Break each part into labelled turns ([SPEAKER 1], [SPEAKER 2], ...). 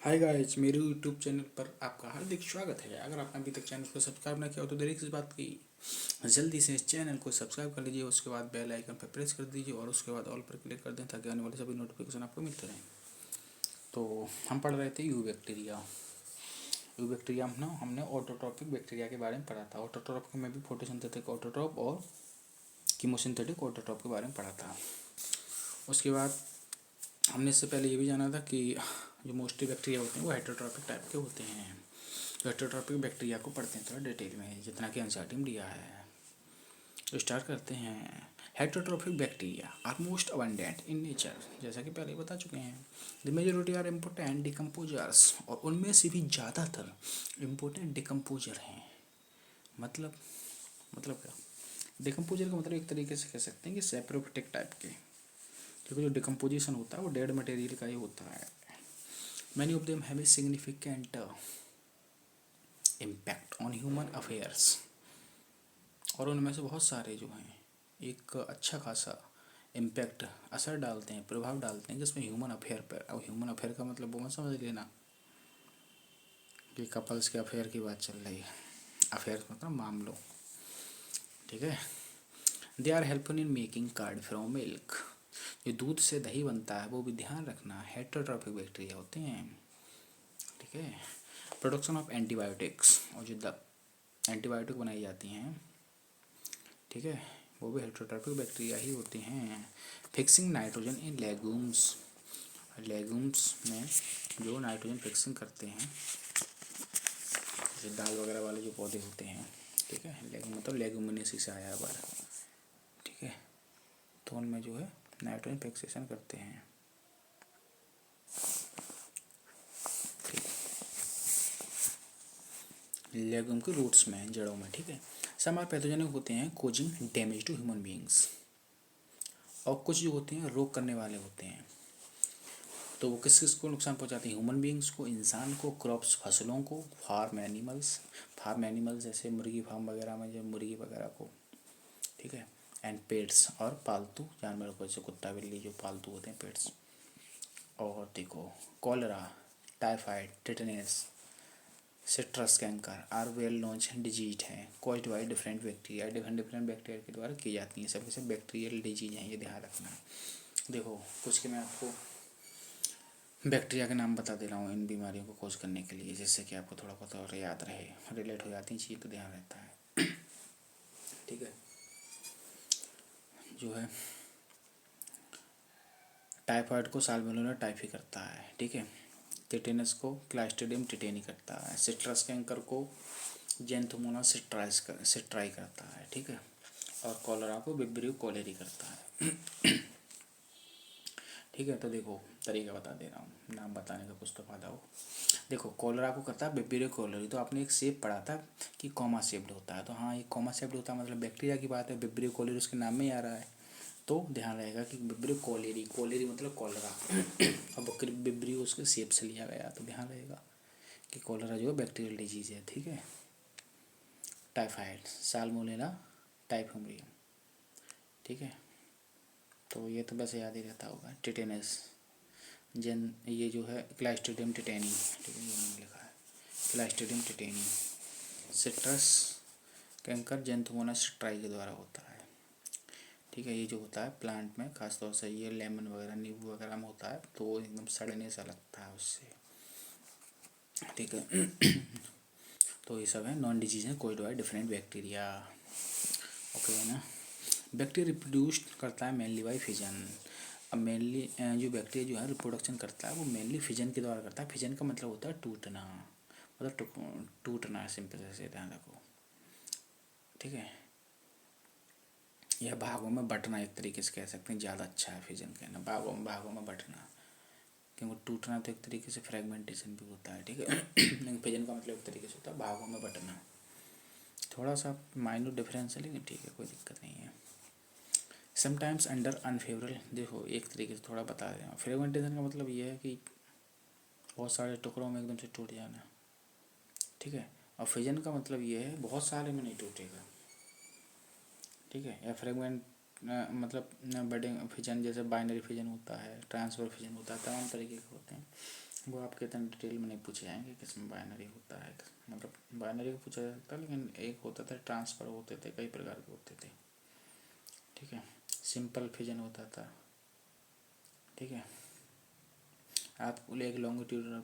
[SPEAKER 1] Hi guys, मेरे YouTube channel पर आपका हार्दिक स्वागत है। अगर आपने अभी तक चैनल को सब्सक्राइब ना किया हो तो देरी किस बात की, जल्दी से इस चैनल को सब्सक्राइब कर लीजिए। उसके बाद बेल आइकन पर प्रेस कर दीजिए और उसके बाद ऑल पर क्लिक कर दें ताकि आने वाले सभी नोटिफिकेशन आपको मिलते रहें। तो हम पढ़ रहे थे यू बैक्टीरिया। यू बैक्टीरिया में हमने ऑटोट्रॉपिक बैक्टीरिया के बारे में पढ़ा था। ऑटोट्रॉपिक में भी फोटोसिंथेटिक ऑटोट्रॉप और कीमोसिंथेटिक ऑटोट्रॉप के बारे में पढ़ा था। उसके बाद हमने इससे पहले ये भी जाना था कि जो मोस्टली बैक्टीरिया होते हैं वो हेटेरोट्रॉपिक टाइप के होते हैं। तो हेटेरोट्रॉपिक बैक्टीरिया को पढ़ते हैं थोड़ा डिटेल में, जितना कि एनसीईआरटी में दिया है। तो स्टार्ट करते हैं। Heterotrophic bacteria are most abundant in nature, जैसा कि पहले बता चुके हैं। The majority are important decomposers, और उनमें से भी ज़्यादातर इम्पोर्टेंट डिकम्पोजर हैं। मतलब क्या? डिकम्पोजर का मतलब एक तरीके से कह सकते हैं कि सेप्रोफिटिक टाइप के, क्योंकि जो डिकम्पोजिशन होता है वो डेड मटेरियल का ही होता है। Many of them have a significant impact on human affairs, और उनमें से बहुत सारे जो हैं एक अच्छा खासा इम्पैक्ट, असर डालते हैं, प्रभाव डालते हैं जिसमें ह्यूमन अफेयर पर। अब ह्यूमन अफेयर का मतलब वो मत समझ लेना कि कपल्स के अफेयर की बात चल रही है। अफेयर मतलब मामलों, ठीक है। They are helpful in making curd from milk, जो दूध से दही बनता है वो भी ध्यान रखना हेटेरोट्रॉपिक बैक्टीरिया होते हैं, ठीक है। प्रोडक्शन ऑफ एंटीबायोटिक्स, और जो एंटीबायोटिक बनाई जाती हैं, ठीक है, वो भी हेटेरोट्रॉपिक बैक्टीरिया ही होती हैं। फिक्सिंग नाइट्रोजन इन लेगूम्स, लेगूम्स में जो नाइट्रोजन फिक्सिंग करते हैं, जैसे दाल वगैरह वाले जो पौधे होते हैं, ठीक है, लेगूम मतलब लेगूमिनेसी से आया है बार, ठीक है, तो उनमें जो है नाइट्रोजन फिक्सेशन करते हैं, ठीक, लेगूम के रूट्स में, जड़ों में, ठीक है। सम आर पैथोजेनिक होते हैं causing damage to human beings, और कुछ जो होते हैं रोग करने वाले होते हैं। तो वो किस किस को नुकसान पहुंचाते हैं? ह्यूमन बींग्स को, इंसान को, क्रॉप्स फसलों को, फार्म एनिमल्स जैसे मुर्गी फार्म वगैरह में जो मुर्गी वगैरह को, ठीक है, एंड पेट्स और पालतू जानवरों को, जैसे कुत्ता बिल्ली जो पालतू होते हैं, पेट्स। और देखो, cholera, typhoid, tetanus, citrus canker are well known disease हैं, caused by different bacteria, different different bacteria के द्वारा की जाती हैं। सब सब बैक्टीरियल डिजीज हैं, ये ध्यान रखना। देखो कुछ के मैं आपको बैक्टीरिया के नाम बता दे रहा हूँ इन बीमारियों को खोज करने के लिए, जिससे कि आपको थोड़ा बहुत और याद रहे, रिलेट हो जाती हैं चीज़ तो ध्यान रहता है, ठीक है। जो है टाइफाइड को साल्मोनेला टाइफी करता है, ठीक है। टिटेनस को क्लास्ट्रीडियम टिटेनी करता है। सिट्रस कैंकर को जेंथोमोनास सिट्राई करता है, ठीक है। और कॉलरा को विब्रियो कोलेरी करता है, ठीक है। तो देखो तरीका बता दे रहा हूँ, नाम बताने का कुछ तो फायदा हो। देखो कॉलरा को करता है विब्रियो कोलेरी, तो आपने एक शेप पढ़ा था कि कॉमा शेप्ड होता है, तो हाँ ये कॉमा शेप्ड होता है, मतलब बैक्टीरिया की बात है। विब्रियो कोलेरी उसके नाम में ही आ रहा है, तो ध्यान रहेगा कि विब्रियो कोलेरी, कोलेरी मतलब कॉलरा, अब विब्रियो उसके शेप से लिया गया, तो ध्यान रहेगा कि कॉलरा जो है बैक्टीरियल डिजीज है, ठीक है। टाइफाइड, साल्मोनेला टाइफोमियम, ठीक है। तो ये तो बस याद ही रहता होगा। टिटेनस, ये जो है क्लास्ट्रीडियम टिटेनी, ठीक है, ये मैंने लिखा है Clostridium tetani. Citrus canker Xanthomonas citri के द्वारा होता है, ठीक है। ये जो होता है प्लांट में, खासतौर से ये लेमन वगैरह नींबू वगैरह में होता है, तो एकदम सड़ने सा लगता है उससे, ठीक है। तो ये सब है नॉन डिजीज है कोई बाय डिफरेंट बैक्टीरिया, ओके है ना। बैक्टीरिया रिप्रोड्यूस करता है मेनली बाई फिजन। अब मेनली जो बैक्टीरिया जो है रिप्रोडक्शन करता है वो मेनली फिजन के द्वारा करता है। फिजन का मतलब होता है टूटना, मतलब टूटना, सिंपल से ध्यान रखो, ठीक है। यह भागों में बंटना, एक तरीके से कह सकते हैं, ज़्यादा अच्छा है फिजन कहना, भागों में बंटना, क्योंकि टूटना तो एक तरीके से फ्रेगमेंटेशन भी होता है, ठीक है। लेकिन फिजन का मतलब एक तरीके से होता है भागों में बंटना। थोड़ा सा माइन्यूट डिफरेंस है लेकिन ठीक है, कोई दिक्कत नहीं है। समटाइम्स अंडर अनफेवरल, देखो एक तरीके से थोड़ा बता रहे हैं। फ्रेगमेंटेशन का मतलब ये है कि बहुत सारे टुकड़ों में एकदम से टूट जाना, ठीक है। और फिजन का मतलब ये है बहुत सारे में नहीं टूटेगा, ठीक है। या फ्रेगमेंट मतलब बडिंग फिजन, जैसे बाइनरी फिजन होता है, ट्रांसफर फिजन होता है, तमाम तरीके के होते हैं। वो आपके इतने डिटेल में नहीं पूछे जाएंगे किसमें बाइनरी होता है, मतलब बाइनरी को पूछा जा सकता है, लेकिन एक होता था ट्रांसफ़र होते थे, कई प्रकार के होते थे। ठीक है, सिंपल फिजन होता था। ठीक है, आपको एक लॉन्गिट्यूडनल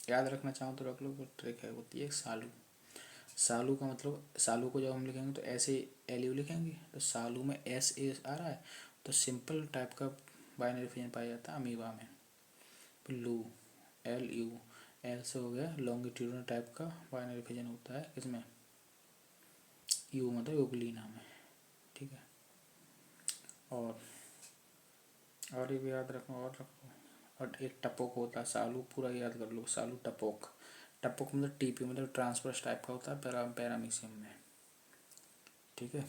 [SPEAKER 1] याद रखना चाहो तो रख लो, ट्रिक है होती है एक सालू। सालू का मतलब, सालू को जब हम लिखेंगे तो ऐसे एल यू लिखेंगे, तो सालू में एस ए आ रहा है, तो सिंपल टाइप का बाइनरी फिजन पाया जाता है अमीबा में। लू, एल यू, एल से हो गया लॉन्गिट्यूडनल टाइप का बाइनरी फिजन होता है इसमें, यू मतलब यूग्लिना में। ठीक है, और ये भी याद रखो, और रखो। और एक टपोक होता है, सालू पूरा याद कर लो, सालू टपोक। टपोक मतलब टीपी मतलब ट्रांसवर्स टाइप का होता है पैरामीशियम में। ठीक है,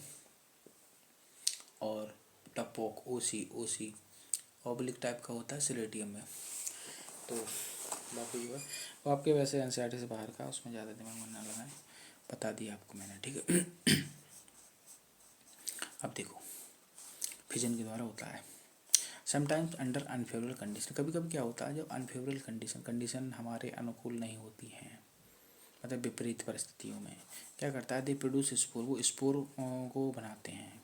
[SPEAKER 1] और टपोक ओसी, ओसी ऑब्लिक टाइप का होता है सिलेटियम में। तो बाकी जो है वो आपके वैसे एनसीईआरटी से बाहर का, उसमें ज़्यादा दिमाग में ना लगाएं, बता दिया आपको मैंने। ठीक है अब देखो फिजन के द्वारा होता है समटाइम्स अंडर अनफेवरेबल कंडीशन। कभी कभी क्या होता है जब अनफेवरेबल कंडीशन हमारे अनुकूल नहीं होती हैं, मतलब विपरीत परिस्थितियों में क्या करता है, दे प्रोड्यूस स्पोर, वो स्पोर को बनाते हैं।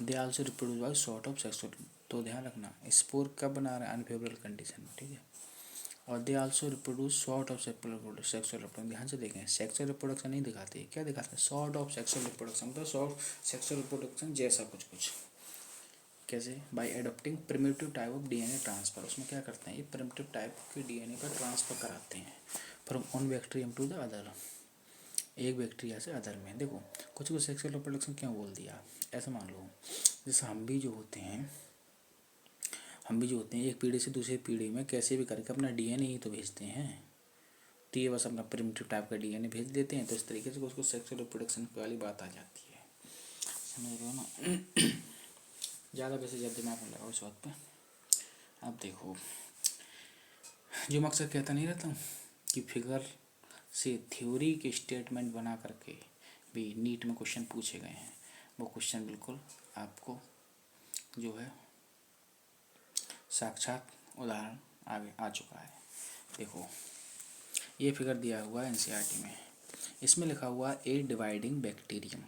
[SPEAKER 1] They also reproduce by sort of sexual, तो ध्यान रखना स्पोर कब बना रहे हैं, अनफेवरेबल कंडीशन में। ठीक है, और they also reproduce sort of sexual reproduction. ध्यान से देखें, सेक्सुअल रिप्रोडक्शन नहीं दिखाते, क्या दिखाते हैं, सॉर्ट ऑफ सेक्सुअल रिप्रोडक्शन, मतलब सॉर्ट सेक्सुअल रिप्रोडक्शन जैसा कुछ कुछ। कैसे, by adopting primitive type of DNA transfer. उसमें क्या करते हैं, ये प्रिमिटिव टाइप के डीएनए का ट्रांसफर कराते हैं from one bacterium to the other, एक बैक्टीरिया से अदर में। देखो कुछ कुछ सेक्सुअल रिप्रोडक्शन क्यों बोल दिया, ऐसे मान लो जैसे हम भी जो होते हैं एक पीढ़ी से दूसरी पीढ़ी में कैसे भी करके अपना डीएनए ही तो भेजते हैं, तो ये बस अपना प्रिमिटिव टाइप का डीएनए भेज देते हैं, तो इस तरीके से उसको सेक्सुअल रिप्रोडक्शन वाली बात आ जाती है। समझ रहे हो ना ज़्यादा वैसे ज़्यादा दिमाग में लगाओ इस बात पे। अब देखो जो मकसद कहता नहीं रहता हूँ कि फिगर से थ्योरी के स्टेटमेंट बना करके भी नीट में क्वेश्चन पूछे गए हैं, वो क्वेश्चन बिल्कुल आपको जो है साक्षात उदाहरण आगे आ चुका है। देखो ये फिगर दिया हुआ है एनसीईआरटी में, इसमें लिखा हुआ ए डिवाइडिंग बैक्टीरियम,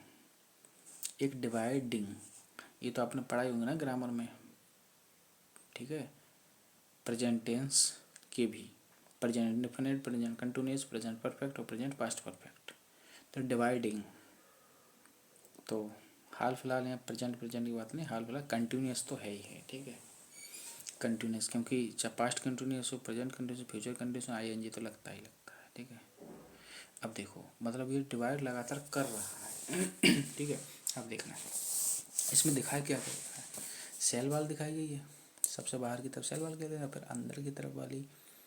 [SPEAKER 1] एक डिवाइडिंग, ये तो आपने पढ़ाई होंगे ना ग्रामर में। ठीक है, प्रेजेंट टेंस के भी, present indefinite, present continuous, present perfect और प्रेजेंट पास्ट परफेक्ट। तो डिवाइडिंग तो हाल फिलहाल यहाँ प्रेजेंट की बात नहीं, हाल फिलहाल कंटिन्यूअस तो है ही है। ठीक है, कंटिन्यूअस क्योंकि चाहे पास्ट कंटिन्यूअस हो, present continuous, future continuous, ING तो लगता ही लगता है। ठीक है, अब देखो मतलब ये डिवाइड लगातार कर रहा है ठीक है, अब देखना इसमें दिखाया क्या क्या है, सेल वाल दिखाई गई है, सबसे बाहर की तरफ सेल वाल कहते हैं, फिर अंदर की तरफ वाली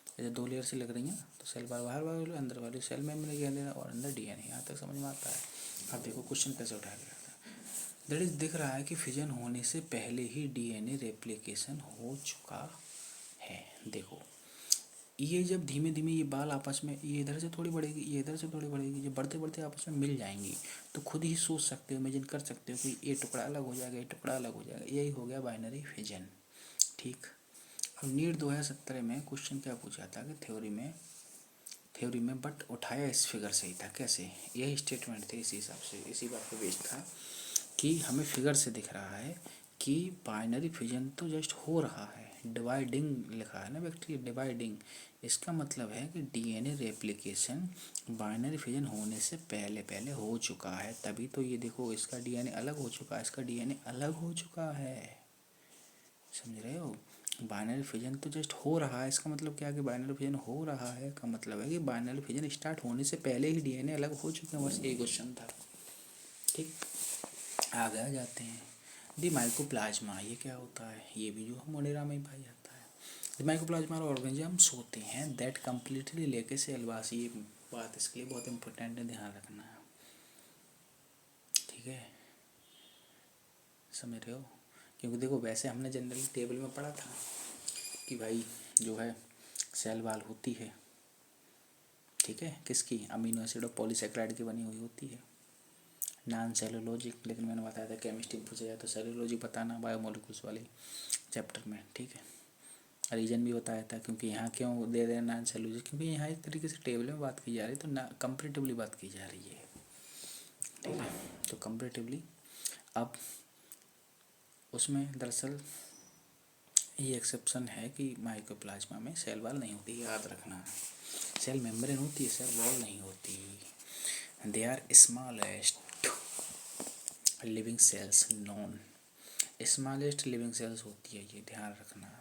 [SPEAKER 1] जैसे दो लेयर से लग रही है, तो सेल वाल बाहर वाली, अंदर वाली सेल मेम्ब्रेन कह देना, और अंदर डीएनए। यहाँ तक समझ में आता है। अब देखो क्वेश्चन कैसे उठाया गया था, दैट इज दिख रहा है कि फिजन होने से पहले ही डीएनए रेप्लिकेशन हो चुका है। देखो ये जब धीमे धीमे ये बाल आपस में, ये इधर से थोड़ी बढ़ेगी, ये इधर से थोड़ी बढ़ेगी, जब बढ़ते बढ़ते आपस में मिल जाएंगी तो खुद ही सोच सकते हो, इमेजिन कर सकते हो कि ये टुकड़ा अलग हो जाएगा, ये टुकड़ा अलग हो जाएगा, यही हो गया बाइनरी फिजन। ठीक, अब नीट 2017 में क्वेश्चन क्या पूछा था कि थ्योरी में बट उठाया इस फिगर से ही था। कैसे, यही स्टेटमेंट थे, इसी हिसाब से इसी बात पे बेस्ड था कि हमें फिगर से दिख रहा है कि बाइनरी फिजन तो जस्ट हो रहा है, डिवाइडिंग लिखा है ना बैक्टीरिया, डिवाइडिंग, इसका मतलब है कि डीएनए रेप्लिकेशन बाइनरी फिजन होने से पहले पहले हो चुका है, तभी तो ये देखो इसका डीएनए अलग हो चुका है, इसका डीएनए अलग हो चुका है। समझ रहे हो, बाइनरी फिजन तो जस्ट हो रहा है, इसका मतलब क्या है कि बाइनरी फिजन हो रहा है का मतलब है कि बाइनरी फिजन स्टार्ट होने से पहले ही डीएनए अलग हो चुके हैं, बस यही क्वेश्चन था। ठीक, आगे आ जाते हैं दी माइकोप्लाज्मा, ये क्या होता है, ये भी जो मोनेरा में ही पाया जाता है। दी माइकोप्लाज्मा ऑर्गेनिजम्स होते हैं दैट कम्प्लीटली लेके सेल वास, ये बात इसके लिए बहुत इंपॉर्टेंट है, ध्यान रखना है। ठीक है, समझ रहे हो, क्योंकि देखो वैसे हमने जनरली टेबल में पढ़ा था कि भाई जो है सेल वाल होती है, ठीक है, किसकी, अमीनो एसिड और पॉलीसेकेराइड की बनी हुई होती है, नॉन सेलुलोजिक, लेकिन मैंने बताया था केमिस्ट्री पूछा जाए तो सेलुलोजिक बताना बायोमोलिकुल्स वाले चैप्टर में। ठीक है, रीजन भी बताया था, क्योंकि यहाँ क्यों दे रहे हैं नॉन सेल्यूलोज, क्योंकि यहाँ एक तरीके से टेबल में बात की जा रही है, तो ना कंपेरेटिवली बात की जा रही है, ठीक है। तो कंपेरेटिवली अब उसमें दरअसल ये एक्सेप्शन है कि माइकोप्लाज्मा में सेल वॉल नहीं होती, याद रखना। सेल मेम्ब्रेन होती है, सेल वॉल नहीं होती। They are smallest living cells known, smallest living cells होती है, ये ध्यान रखना।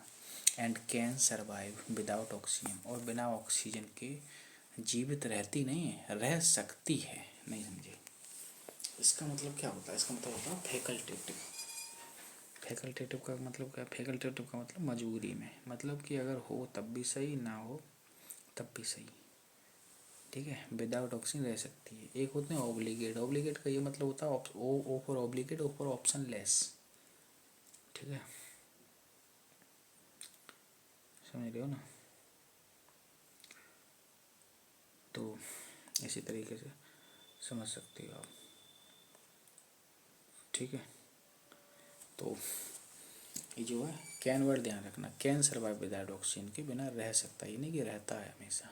[SPEAKER 1] And can survive without oxygen, और बिना ऑक्सीजन के जीवित रहती नहीं है, रह सकती है। नहीं समझे? इसका मतलब क्या होता है? इसका मतलब होता है फैकल्टेटिव। फैकल्टेटिव का मतलब क्या? फैकल्टेटिव का मतलब मजबूरी में, मतलब कि अगर हो तब भी सही, ना हो तब भी सही, ठीक है। विदाउट ऑक्सीजन रह सकती है। एक होते हैं ऑब्लिगेट, ऑब्लिगेट का ये मतलब होता है O for obligate, O for option less, ठीक है, समझ रहे हो ना? तो इसी तरीके से समझ सकते हो आप, ठीक है। तो ये जो है कैन वर्ड ध्यान रखना, कैन सर्वाइव विदाउट ऑक्सीजन, के बिना रह सकता, ये नहीं कि रहता है हमेशा।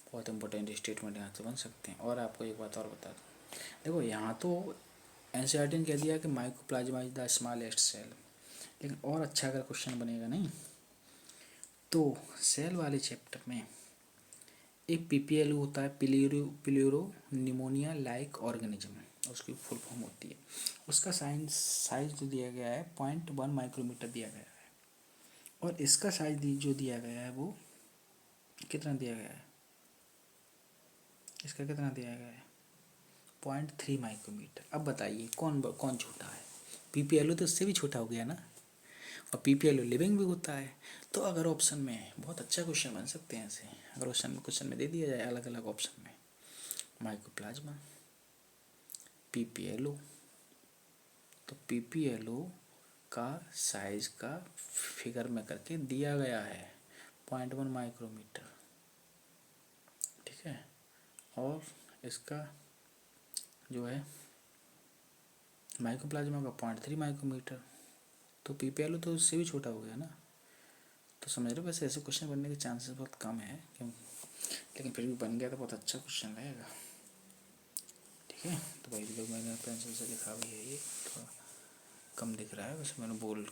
[SPEAKER 1] बहुत इंपॉर्टेंट स्टेटमेंट यहाँ से बन सकते हैं। और आपको एक बात और बता दूँ, देखो यहाँ तो एनसीईआरटी ने कह दिया कि mycoplasma is the smallest cell, लेकिन और अच्छा अगर क्वेश्चन बनेगा नहीं, तो सेल वाले चैप्टर में एक पीपीएल होता है, प्लेरो निमोनिया लाइक ऑर्गेनिज्म, उसकी फुल फॉर्म होती है। उसका साइज जो दिया गया है 0.1 माइक्रोमीटर दिया गया है, और इसका साइज जो दिया गया है वो कितना दिया गया है? इसका कितना दिया गया है? 0.3 माइक्रोमीटर। अब बताइए कौन कौन छोटा है? पीपीएलओ तो उससे भी छोटा हो गया ना, और पीपीएलओ लिविंग भी होता है। तो अगर ऑप्शन में बहुत अच्छा क्वेश्चन बन सकते हैं ऐसे, अगर क्वेश्चन में दे दिया जाए अलग अलग ऑप्शन में माइकोप्लाज्मा, पीपीएलओ, तो पीपीएलओ का साइज का फिगर में करके दिया गया है 0.1 माइक्रोमीटर, ठीक है। और इसका जो है माइकोप्लाज्मा का 0.3 माइक्रोमीटर, तो पीपीएलओ तो उससे भी छोटा हो गया ना। तो समझ रहे हो? वैसे ऐसे क्वेश्चन बनने के चांसेस बहुत कम है, क्यों, लेकिन फिर भी बन गया तो बहुत अच्छा क्वेश्चन रहेगा, ठीक है। तो भाई लोग मैंने पेंसिल से लिखा भी है, ये थोड़ा कम दिख रहा है, वैसे मैंने बोल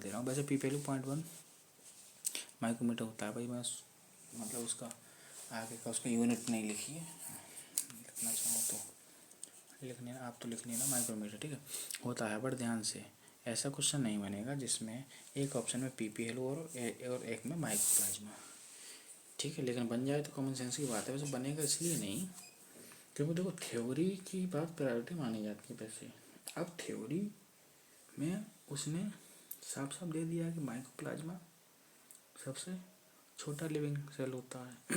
[SPEAKER 1] दे रहा हूँ। वैसे पीपीएलओ 0.1 माइक्रोमीटर होता है भाई। मैं मतलब उसका आगे का उसका यूनिट नहीं लिखी है, लिखना चाहो तो लिखने, आप तो लिखनी ना माइक्रोमीटर, ठीक है, होता है। बट ध्यान से ऐसा क्वेश्चन नहीं बनेगा जिसमें एक ऑप्शन में पीपीएलओ और एक में माइकोप्लाज्मा, ठीक है। लेकिन बन जाए तो कॉमन सेंस की बात है। वैसे बनेगा इसलिए नहीं क्योंकि देखो थ्योरी की बात प्रायोरिटी मानी जाती है वैसे। अब थ्योरी में उसने साफ साफ दे दिया है कि माइकोप्लाज्मा सबसे छोटा लिविंग सेल होता है,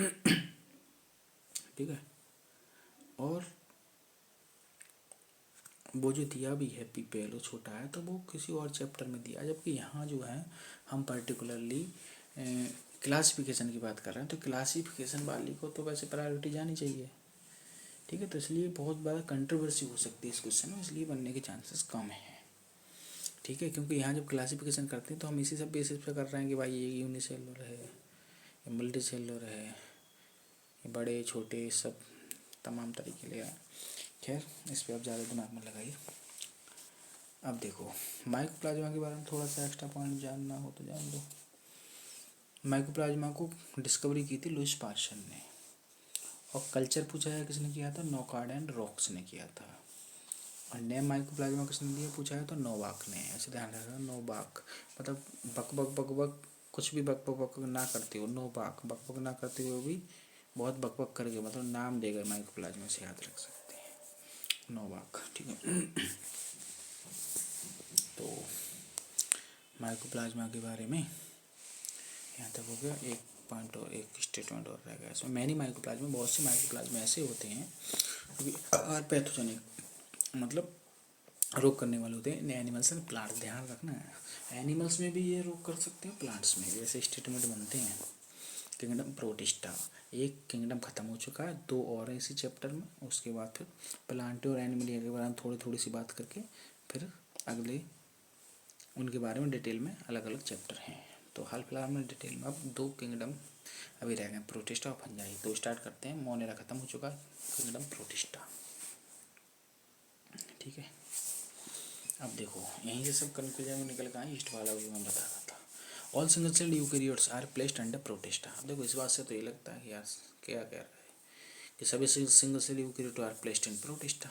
[SPEAKER 1] ठीक है। और वो जो दिया भी है पीपीएलओ छोटा है, तो वो किसी और चैप्टर में दिया, जबकि यहाँ जो है हम पर्टिकुलरली क्लासिफिकेशन की बात कर रहे हैं, तो क्लासिफिकेशन वाली को तो वैसे प्रायोरिटी जानी चाहिए, ठीक है। तो इसलिए बहुत बड़ा कंट्रोवर्सी हो सकती है इस क्वेश्चन में, इसलिए बनने के चांसेस कम है, ठीक है। क्योंकि यहाँ जब क्लासिफिकेशन करते हैं तो हम इसी सब बेसिस पे कर रहे हैं कि भाई ये यूनिसेलुलर है, ये मल्टी सेलुलर है, ये बड़े छोटे सब तमाम तरीके ले आए। खैर इस पर आप ज़्यादा दिमाग में लगाइए। अब देखो माइकोप्लाज्मा के बारे में थोड़ा सा एक्स्ट्रा पॉइंट जानना हो तो जान दो। माइकोप्लाज्मा को डिस्कवरी की थी लुईस पास्चर ने, और कल्चर पूछा है किसने किया था? नॉकार्ड एंड रॉक्स ने किया था। और नेम माइकोप्लाज्मा किसने दिया पूछा है तो नोवाक ने। ऐसे ध्यान रखना, नोवाक मतलब बक बक बक बक कुछ भी बक बक बक ना करते हो, नोवाक बक बक ना करते हुए भी बहुत बक बक करके मतलब नाम देगा माइकोप्लाज्मा से, याद रख सकते हैं नोवाक, ठीक है। तो माइकोप्लाज्मा के बारे में यहाँ तक हो गया। एक पॉइंट और एक स्टेटमेंट और रह गया इसमें। मैनी माइकोप्लाज्मा, बहुत से माइकोप्लाज्मा ऐसे होते हैं जो आर पैथोजेनिक मतलब रोग करने वाले होते हैं एनिमल्स एंड प्लांट्स। ध्यान रखना है एनिमल्स में भी ये रोग कर सकते हैं, प्लांट्स में भी। ऐसे स्टेटमेंट बनते हैं। किंगडम प्रोटिस्टा, एक किंगडम खत्म हो चुका है, दो और हैं इसी चैप्टर में। उसके बाद फिर प्लांट और एनिमलिया के बारे में थोड़ी थोड़ी सी बात करके फिर अगले उनके बारे में डिटेल में अलग अलग चैप्टर हैं। तो हाल फिलहाल में डिटेल में अब 2 किंगडम अभी रह गए, प्रोटिस्टा और फंजाई। तो स्टार्ट करते हैं, मोनेरा ख़त्म हो चुका है, किंगडम प्रोटिस्टा। ठीक है, अब देखो यहीं से सब कंक्लूजन में निकल के आए, ईस्ट वाला भी मैं बता रहा था। All single celled eukaryotes are placed under protista. अब देखो इस बात से तो ये लगता है कि यार क्या कह रहा है कि सभी single cell eukaryote are placed in protista,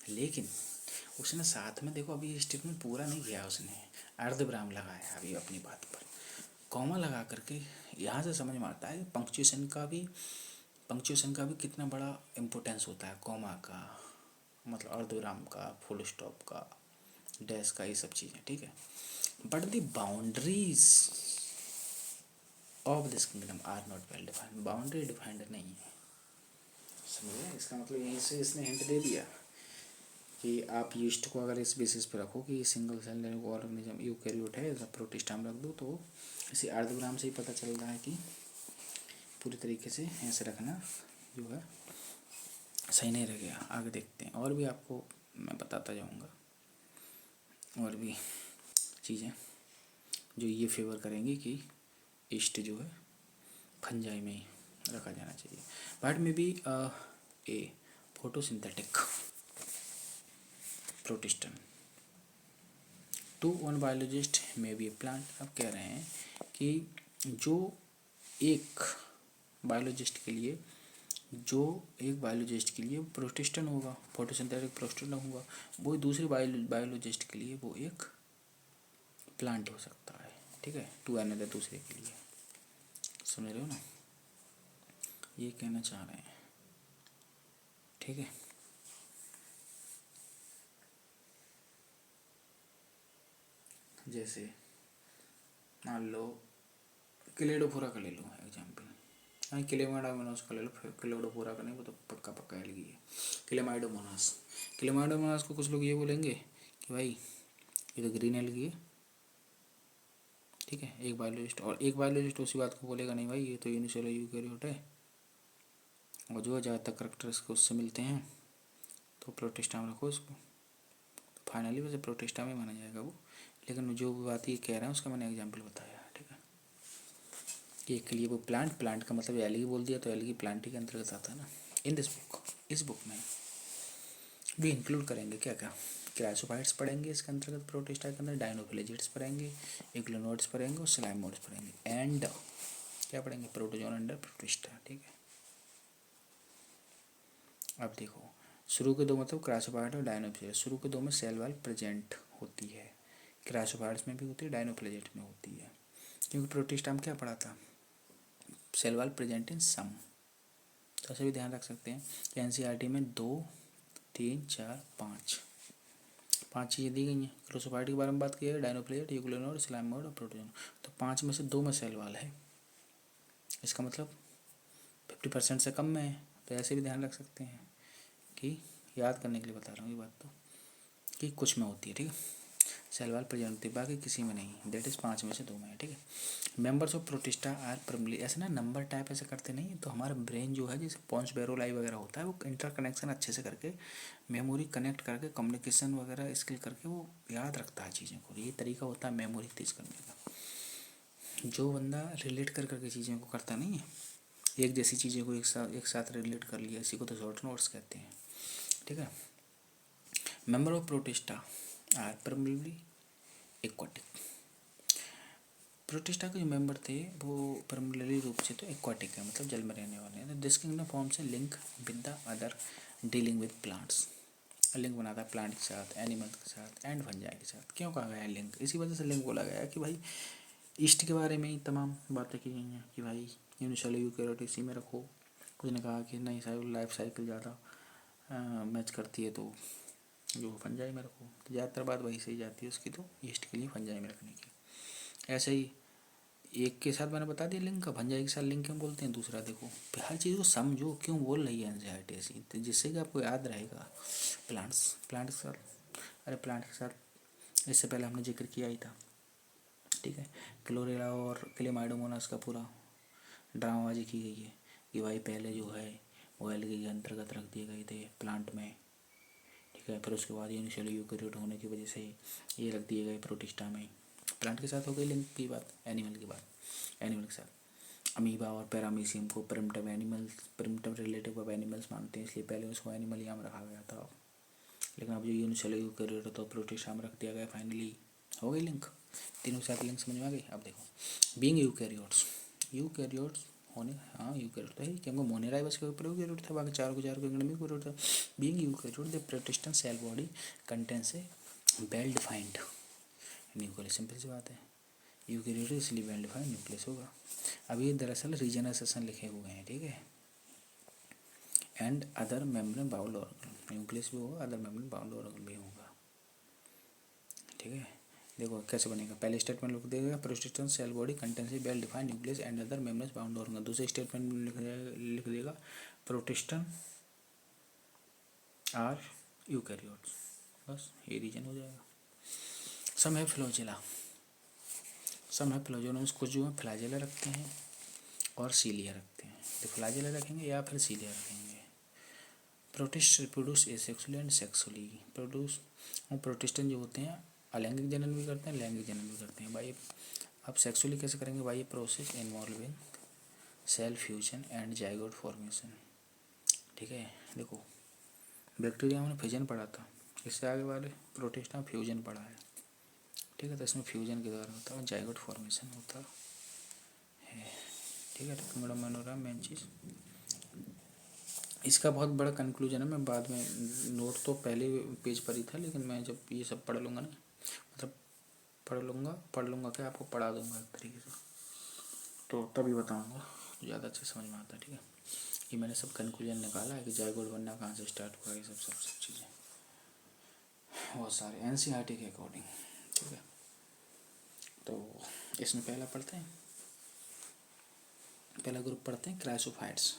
[SPEAKER 1] लेकिन उसने साथ में देखो अभी स्टेटमेंट पूरा नहीं किया, उसने अर्धविराम लगाया अभी अपनी बात पर, कॉमा लगा करके। यहाँ से समझ में आता है पंक्चुएशन का भी कितना बड़ा इम्पोर्टेंस होता है, कॉमा का मतलब अर्धविराम का, फुल स्टॉप का, डैश का, ये सब चीज़ें। ठीक है, but the boundaries of this kingdom are not well defined. Boundary defined नहीं है, समझे? इसका मतलब यहीं से इसने हिंट दे दिया कि आप यीस्ट को अगर इस बेसिस पे रखो कि सिंगल सेल ऑर्गेनिज्म यूकैरियोट है, ऐसा प्रोटिस्टा में रख दो, तो इसी अर्धविराम से ही पता चल रहा है कि पूरी तरीके से ऐसे रखना जो है सही नहीं रह गया। आगे देखते हैं, और भी आपको मैं बताता जाऊंगा, और भी चीज़ें जो ये फेवर करेंगी कि ईस्ट जो है फंजाई में ही रखा जाना चाहिए। बट में भी ए फोटोसिंथेटिक प्रोटिस्टन टू वन बायोलॉजिस्ट में बी ए प्लांट। अब कह रहे हैं कि जो एक बायोलॉजिस्ट के लिए प्रोटिस्टन होगा, फोटोसिंथेटिक प्रोटिस्टन होगा, वो दूसरे बायोलॉजिस्ट के लिए वो एक प्लांट हो सकता है। ठीक है, टू अनदर दूसरे के लिए, समझ रहे हो ना, ये कहना चाह रहे हैं। ठीक है, जैसे मान लो क्लेडोफोरा का ले लो एग्जाम्पल, हाँ क्लेमाइडोमोनास का ले लो, फिर क्लेडोफोरा का नहीं, वो तो पक्का एलगी है। क्लेमाइडोमोनास को कुछ लोग ये बोलेंगे कि भाई ये तो ग्रीन एलगी है। ठीक है, एक बायोलॉजिस्ट उसी बात को बोलेगा, नहीं भाई ये तो यूनिसेलुलर यूकैरियोट है, और जो ज़्यादातर करैक्टर्स उससे मिलते हैं, तो प्रोटिस्टा में रखो इसको। तो फाइनली वैसे प्रोटिस्टा में माना जाएगा वो, लेकिन जो बात ये कह रहे हैं उसका मैंने एग्जाम्पल बताया। ठीक है, कि एक के लिए वो प्लांट का मतलब एलगी बोल दिया, तो एलगी प्लांट ही के अंतर्गत आता है ना। इन दिस बुक, इस बुक में भी इंक्लूड करेंगे क्या क्या, क्राइसोफाइट्स पढ़ेंगे इसके अंतर्गत, प्रोटिस्टा के अंदर डायनोफिलेजिट्स पढ़ेंगे, इग्लोनोड्स पढ़ेंगे और स्लाइमोड्स पढ़ेंगे, एंड क्या पढ़ेंगे, प्रोटोजोन अंडर प्रोटिस्टा। ठीक है, अब देखो शुरू के दो मतलब क्राइसोफाइट और डायनोफिलेजिट, शुरू के दो में सेल वॉल प्रेजेंट होती है, क्राइसोफाइट्स में भी होती है, डायनोफिलेजिट में होती है, क्योंकि प्रोटिस्टा में क्या पढ़ा था, सेल वॉल प्रेजेंट इन सम। तो ऐसे भी ध्यान रख सकते हैं कि एनसीईआरटी में 2, 3, 4, 5 चीज़ें दी गई हैं। क्राइसोफाइट के बारे में बात की है, डायनोफिलेजिट, यूग्लोनोड, स्लाइमोड और प्रोटोजोन। तो 5 में से 2 में सेल वॉल है, इसका मतलब 50% से कम में है। तो ऐसे भी ध्यान रख सकते हैं कि याद करने के लिए बता रहा हूँ ये बात, तो कि कुछ में होती है। ठीक है, सेल वॉल प्रेजेंट होती है, बाकी किसी में नहीं, दैट इज़ 5 में से 2 में है। ठीक है, members of protista are primary, ऐसे ना नंबर टाइप ऐसे करते नहीं, तो हमारा ब्रेन जो है जैसे पॉन्स बैरोलाई वगैरह होता है, वो इंटरकनेक्शन अच्छे से करके, मेमोरी कनेक्ट करके, कम्युनिकेशन वगैरह स्किल करके वो याद रखता है चीज़ों को। ये तरीका होता है मेमोरी तेज करने का। जो बंदा रिलेट कर करके चीज़ों को करता नहीं है, एक जैसी चीज़ों को एक साथ रिलेट कर लिया, इसी को तो शॉर्ट नोट्स कहते हैं। ठीक है, member of protista are primary aquatic. Protista के जो मेंबर थे वो प्राइमरी रूप से तो एक्वाटिक है, मतलब जल में रहने वाले हैं। तो दिस किंगडम फॉर्म से link with the other dealing with plants, link बनाता है प्लांट के साथ, एनिमल के साथ एंड फंजाई के साथ। क्यों कहा गया है लिंक, इसी वजह से लिंक बोला गया है कि भाई ईस्ट के बारे में ही तमाम बातें की गई हैं कि भाई यूनिसेलुलर यूकैरियोट इसी में रखो। कुछ ने कहा कि नहीं साइकिल लाइफ साइकिल ज़्यादा मैच करती है, तो जो फंजाई में रखो। तो ज़्यादातर बात वही सही जाती है उसकी, तो ईस्ट के लिए फंजाई में रखने की। ऐसे ही एक के साथ मैंने बता दिया लिंक का, फंजाई के साथ लिंक क्यों बोलते हैं। दूसरा देखो हर चीज़ को समझो क्यों बोल रही है एनसीईआरटी ऐसी, तो जिससे कि आपको याद रहेगा। प्लांट के साथ, अरे प्लांट के साथ इससे पहले हमने जिक्र किया ही था। ठीक है, क्लोरेला और क्लेमाइडोमोनास का पूरा ड्रामाबाजी की गई है कि भाई पहले जो है वो एल्गी के अंतर्गत रख दिए गए थे प्लांट में। ठीक है, फिर उसके बाद यूनिसेलुलर यूकैरियोट होने की वजह से ये रख दिए गए प्रोटिस्टा में। प्लांट के साथ हो गई लिंक की बात, एनिमल की बात, एनिमल के साथ अमीबा और पैरामीशियम को primitive animals, primitive relative of animals मानते हैं, इसलिए पहले उसको एनिमल यहाँ रखा गया था, लेकिन अब जो यूनिसेलुलर यूकेरियोट तो प्रोटिस्ट में रख दिया गया फाइनली। हो गई लिंक, तीनों के साथ लिंक समझ में आ गई। अब देखो बीइंग यूकेरियोट्स, यूकेरियोट्स होने, हाँ यूकेरियोट तो है क्योंकि मोनेराइबस के ऊपर यूकेरियोट था, बाकी चार के अंदर में यूकेरियोट था। Being eukaryote the protistan cell body contains a well defined nucleus, simple सी बात है, यूकेरियोट इसलिए वेल डिफाइंड न्यूक्लियस होगा। अब ये दरअसल रीजनरेशन लिखे हुए हैं, ठीक है, and other membrane bound organ, nucleus भी होगा, अदर मेम्ब्रेन बाउंड ऑर्गन भी होगा, ठीक है। देखो कैसे बनेगा, पहले स्टेटमेंट लिख देगा protistan cell body contains a well defined nucleus and other membrane bound organ, दूसरे स्टेटमेंट में लिख देगा प्रोटिस्टेंट आर यूकेरियोट्स, बस ये रीजन हो जाएगा। सम है फ्लोजेला, सम है फ्लोजेला, कुछ जो है फ्लैजेला रखते हैं और सीलिया रखते हैं, तो फ्लैजेला रखेंगे या फिर सीलिया रखेंगे। Protist reproduce asexually and sexually, produce और प्रोटिस्टेंट जो होते हैं अलैंगिक जनन भी करते हैं, लैंगिक जनन भी करते हैं भाई। अब सेक्सुअली कैसे करेंगे भाई, ये process involving cell fusion and zygote formation, ठीक है। देखो बैक्टीरिया में फ्यूजन पढ़ा था, इससे आगे वाले प्रोटिस्ट में फ्यूजन पढ़ा है, ठीक है, तो इसमें फ्यूजन के द्वारा होता है जाइगोट फॉर्मेशन होता है, ठीक है। तो मैडम मनोरम मेन चीज़, इसका बहुत बड़ा कंक्लूजन है, मैं बाद में नोट तो पहले पेज पर ही था, लेकिन मैं जब ये सब पढ़ लूँगा ना, मतलब पढ़ लूँगा क्या, आपको पढ़ा दूँगा एक तरीके से, तो तभी बताऊँगा, ज़्यादा अच्छे समझ में आता है, ठीक है। ये मैंने सब कंक्लूजन निकाला है कि जाइगोट बनना कहाँ से स्टार्ट हुआ, ये सब चीज़ें बहुत सारे एनसीईआरटी के अकॉर्डिंग, ठीक है। तो इसमें पहला पढ़ते हैं, पहला ग्रुप पढ़ते हैं क्राइसोफाइट्स।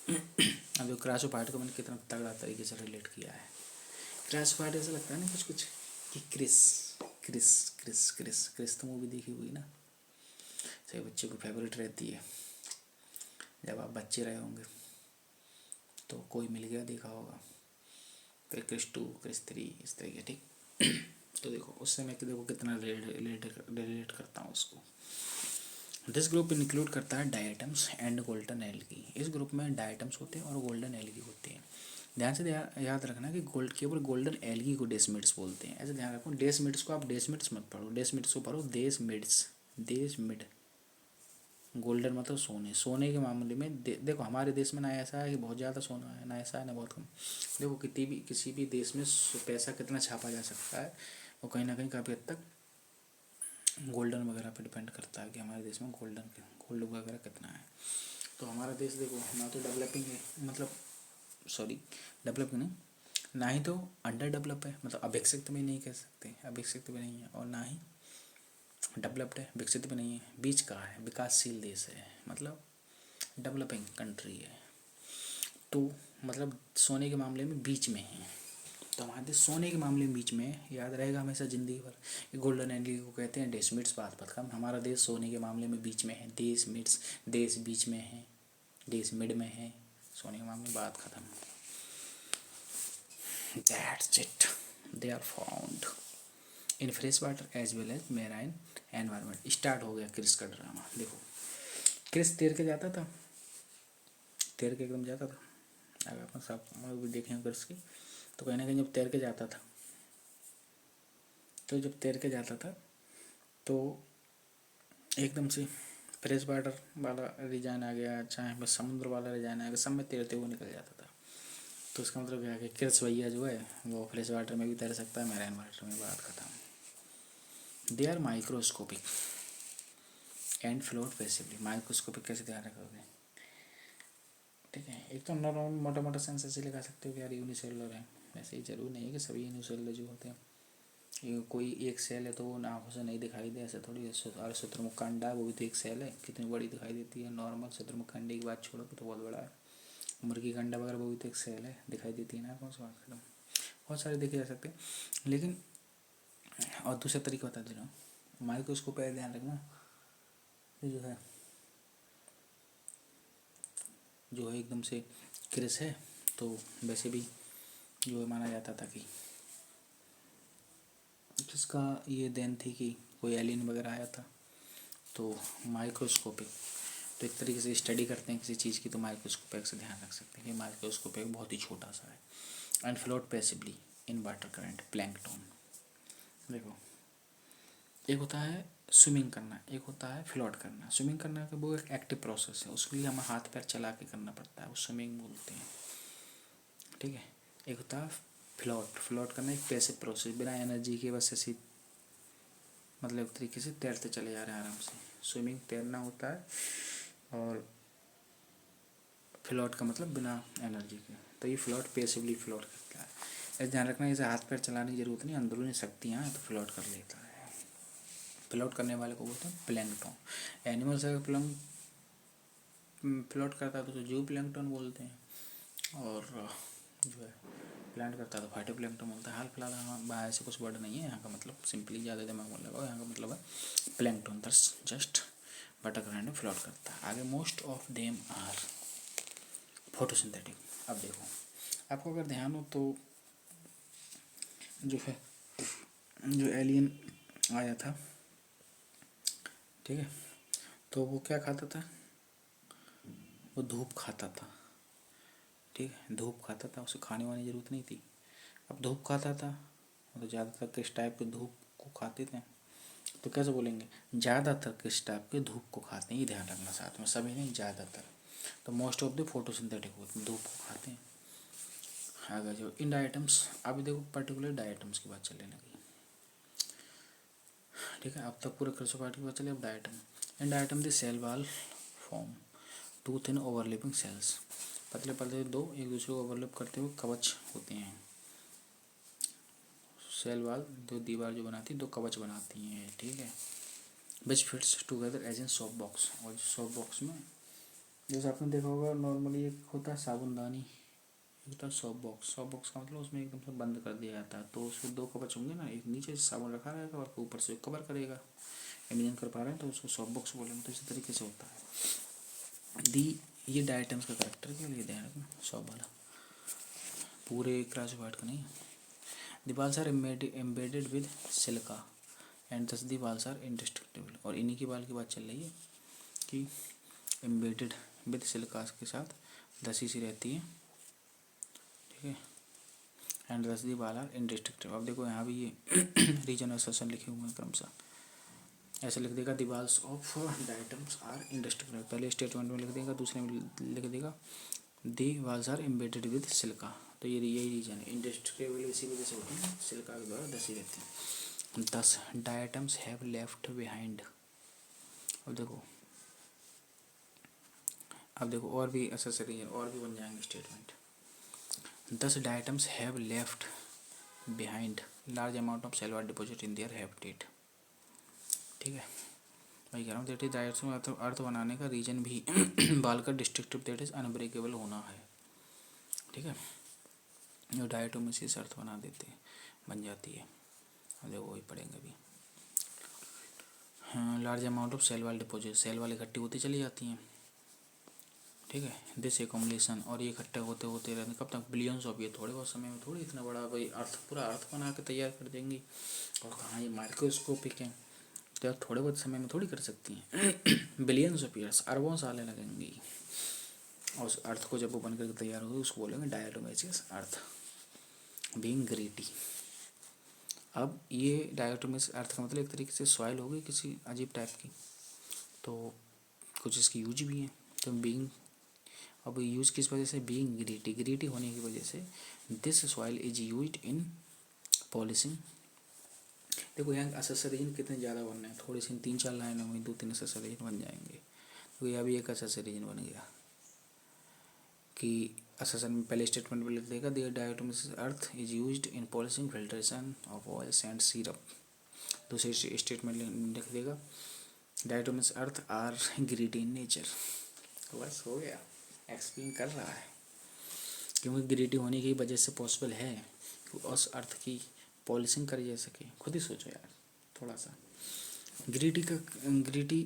[SPEAKER 1] अब जो क्राइसोफाइट को मैंने कितना तगड़ा तरीके से रिलेट किया है, क्राइसोफाइट ऐसा लगता है ना कुछ कि क्रिस क्रिस क्रिस क्रिस क्रिस तो मूवी देखी हुई ना, सही बच्चे को फेवरेट रहती है, जब आप बच्चे रहे होंगे तो कोई मिल गया देखा होगा, फिर क्रिस 2 क्रिस 3 इस तरीके, ठीक। तो देखो उससे मैं देखो कितना रिलेट करता हूँ उसको। दिस ग्रुप इंक्लूड करता है डायटम्स एंड गोल्डन एल्गी, इस ग्रुप में डायटम्स होते हैं और गोल्डन एल्गी होते हैं। ध्यान से याद रखना कि केवल गोल्डन एल्गी को डेसमिड्स बोलते हैं, ऐसे ध्यान रखो। डेसमिड्स को आप डेसमिड्स मत पढ़ो, डेसमिड्स को पढ़ो देशमिड्स, देशमिड। गोल्डन मतलब सोने, सोने के मामले में देखो हमारे देश में ना ऐसा है कि बहुत ज़्यादा सोना है, ना ऐसा है ना बहुत कम। देखो किसी भी देश में पैसा कितना छापा जा सकता है, वो कहीं ना कहीं काफ़ी हद तक गोल्डन वगैरह पे डिपेंड करता है कि हमारे देश में गोल्ड वगैरह कितना है। तो हमारा देश देखो ना तो डेवलपिंग है, मतलब सॉरी डेवलपिंग नहीं, ना ही तो अंडर डेवलप है, मतलब अविकसित भी नहीं कह सकते, अविकसित भी नहीं है और ना ही डेवलप्ड है, विकसित भी नहीं है, बीच का है, विकासशील देश है, मतलब डेवलपिंग कंट्री है। तो मतलब सोने के मामले में बीच में है, तो हमारे देश सोने के मामले में बीच में याद रहेगा हमेशा ज़िंदगी भर। गोल्डन एल्गी को कहते हैं डेसमिड्स, बात कम, हमारा देश सोने के मामले में बीच में है, देशमिड्स, देश बीच में है, देश मिड में है, सोने के मामले में बात खत्म। That's it, they are found in fresh water as well as marine environment. Start हो गया क्रिस का ड्रामा। देखो क्रिस तैर के जाता था, तैर के एकदम जाता था, अगर अपन सब भी देखें क्रिस की, तो कहीं ना कहीं जब तैर के जाता था, तो एकदम से फ्रेश वाटर वाला रीजन आ गया, चाहे बस समुद्र वाला रीजन आ गया, सब में तैरते हुए निकल जाता था। तो इसका मतलब क्या है कि क्रिस भैया जो है वो फ्रेश वाटर में भी तैर सकता है, मैराइन वाटर में, बात खत्म। They are microscopic and float passively. Microscopic कैसे ध्यान रखोगे, ठीक है, एक तो नॉर्मल मोटा मोटा सेंस ऐसे लगा सकते हो कि यार यूनिसेलुलर है, वैसे ही जरूर नहीं है कि सभी यूनिसेलुलर जो होते हैं, ये कोई एक सेल है तो वो आँखों से नहीं दिखाई दे, ऐसे थोड़ी। और शुतुरमुर्ग अंडा वो भी तो एक सेल है, कितनी बड़ी दिखाई देती है, नॉर्मल शुतुरमुर्ग अंडे की बात छोड़ो तो बहुत बड़ा है। मुर्गी का अंडा वगैरह वो भी तो एक सेल है, दिखाई देती है ना, कौन सी बात खत्म। बहुत सारे देखे जा सकते हैं, लेकिन और दूसरा तरीका बता दे रहा हूँ, माइक्रोस्कोप पर ध्यान रखना, जो है एकदम से क्रिस है, तो वैसे भी जो है माना जाता था कि जिसका ये देन थी कि कोई एलियन वगैरह आया था तो माइक्रोस्कोपिक, तो एक तरीके से स्टडी करते हैं किसी चीज़ की तो माइक्रोस्कोपिक से ध्यान रख सकते हैं कि माइक्रोस्कोपिक बहुत ही छोटा सा है। And float passively in water current, plankton. देखो एक होता है स्विमिंग करना, एक होता है फ्लोट करना। स्विमिंग करना का वो एक एक्टिव प्रोसेस है, उसके लिए हमें हाथ पैर चला के करना पड़ता है, वो स्विमिंग बोलते हैं, ठीक है। एक होता है फ्लोट, फ्लोट करना एक पैसिव प्रोसेस, बिना एनर्जी के बस ऐसी मतलब एक तरीके से तैरते चले जा रहे हैं आराम से। स्विमिंग तैरना होता है और फ्लोट का मतलब बिना एनर्जी के, तो ये फ्लोट पैसिवली फ्लोट करता है। ऐसे ध्यान रखना, जैसे हाथ पैर चलाने की जरूरत नहीं, अंदरूनी शक्तियाँ हैं तो फ्लोट कर लेता है। फ्लोट करने वाले को बोलते हैं प्लैंकटन। एनिमल्स अगर फ्लोट करता है तो उसे जू प्लैंकटन बोलते हैं, और जो है प्लांट करता है तो फाइटो प्लैंकटन बोलता है। हाल फिलहाल हाँ ऐसे कुछ वर्ड नहीं है यहाँ का, मतलब सिंपली ज़्यादा दिमाग में लगाओ, यहाँ का मतलब है प्लैंकटन, दस जस्ट वाटर करंट में फ्लोट करता है। आगे most of them are photosynthetic. अब देखो आपको अगर ध्यान हो तो जो है जो एलियन आया था, ठीक है, तो वो क्या खाता था, वो धूप खाता था, ठीक है, धूप खाता था, उसे खाने वाने की ज़रूरत नहीं थी। अब धूप खाता था तो ज़्यादातर किस टाइप के धूप को खाते थे, तो कैसे बोलेंगे ज़्यादातर किस टाइप के धूप को खाते हैं, ये ध्यान रखना साथ में, सभी नहीं ज़्यादातर। तो मोस्ट ऑफ द फोटोसिंथेटिक होते हैं, धूप को खाते हैं। आगे जो इन डाइटम्स, अभी देखो पर्टिकुलर डाइटम्स की बात चलने लगी, ठीक है। अब तक पूरे कर्सो पार्ट की बात चले, अब diatom. In diatom the cell wall form two thin overlapping shells, पतले पतले दो एक दूसरे को ओवरलैप करते हुए कवच होते हैं। सेल वाल दो दीवार जो बनाती है, दो कवच बनाती हैं, ठीक है। Which fits together as in soap box, और सॉफ्ट बॉक्स में जैसे आपने देखा होगा नॉर्मली एक होता है साबुनदानी, एक होता है सॉफ्ट बॉक्स। सॉफ्ट बॉक्स का मतलब उसमें एकदम से बंद कर दिया जाता है, तो उसमें दो कवच होंगे ना, एक नीचे से साबुन रखा रहेगा और ऊपर से कवर करेगा। इमेजिन कर पा रहे हैं तो उसको सॉफ्ट बॉक्स बोलेंगे, तो इसी तरीके से होता है। दी ये डायटम्स का करेक्टर के लिए ध्यान रखना, सॉफ्ट वाला पूरे क्लास वाइट का नहीं। The balls are embedded with silica and thus the balls are indestructible, और इन्हीं की बाल की बात चल रही है कि एम्बेडेड विद सिलिका के साथ दसी सी रहती है, ठीक है। एंड दस दी बाल आर इंडिस्ट्रक्टिबल। अब देखो यहाँ भी ये रीजन एसोसिएशन लिखे हुए हैं क्रमशः, ऐसे लिख देगा the walls of diatoms are indestructible, पहले स्टेटमेंट में लिख देगा, दूसरे में लिख देगा the walls are embedded with silica, तो ये यही रीजन है। इंडिस्ट्रक्टिबल इसी वजह से होती है, सिल्का के द्वारा दसी रहती है। 10 डाइटम्स हैव लेफ्ट बिहाइंड। अब देखो और भी एसेसरी और भी बन जाएंगे statement. 10 diatoms have left behind large amount of cellular deposit in their habitat, ठीक है। मैं कह रहा हूँ दैट इज डाइट्स में अर्थ बनाने का रीजन भी बाल का डिस्ट्रक्टिव दैट इज अनब्रेकेबल होना है, ठीक है। जो डाइटों में से अर्थ बना देते हैं, बन जाती है, हम देखो वही पढ़ेंगे अभी। हाँ, large amount of cell wall deposit, cell wall इकट्ठी होती चली जाती हैं, ठीक है। दिस एकम्युलेशन, और ये इकट्ठे होते होते रहते कब तक, बिलियंस ऑफ, ये थोड़े बहुत समय में थोड़ी इतना बड़ा भाई अर्थ पूरा अर्थ बना के तैयार कर देंगी, और कहाँ ये माइक्रोस्कोपिक है तो यार थोड़े बहुत समय में थोड़ी कर सकती हैं बिलियंस ऑफ ईयर्स, अरबों सालें लगेंगी, और उस अर्थ को जब वो बन करके तैयार होगी उसको बोलेंगे डायटोमेसियस अर्थ बीइंग ग्रीटी। अब ये डायटोमेसियस अर्थ का मतलब एक तरीके से सॉइल होगी किसी अजीब टाइप की, तो कुछ इसकी यूज भी है, तो बीइंग, अब यूज किस वजह से, बीइंग ग्रीटी, ग्रीटी होने की वजह से this soil is used in polishing. देखो यहाँ एसेसरीज कितने ज़्यादा बनने हैं, थोड़ी सी 3-4 लाइनों में 2-3 एसेसरीज बन जाएंगे, तो यह भी एक एसेसरीज बन गया कि एसेसन में पहले स्टेटमेंट में लिख देगा the diatomaceous earth is used in polishing filtration of oils and syrup. दूसरे स्टेटमेंट लिख देगा diatomaceous earth are gritty in nature. बस हो गया, एक्सप्लेन कर रहा है, क्योंकि ग्रीटी होने की वजह से पॉसिबल है कि उस अर्थ की पॉलिशिंग करी जा सके। खुद ही सोचो यार थोड़ा सा, ग्रीटी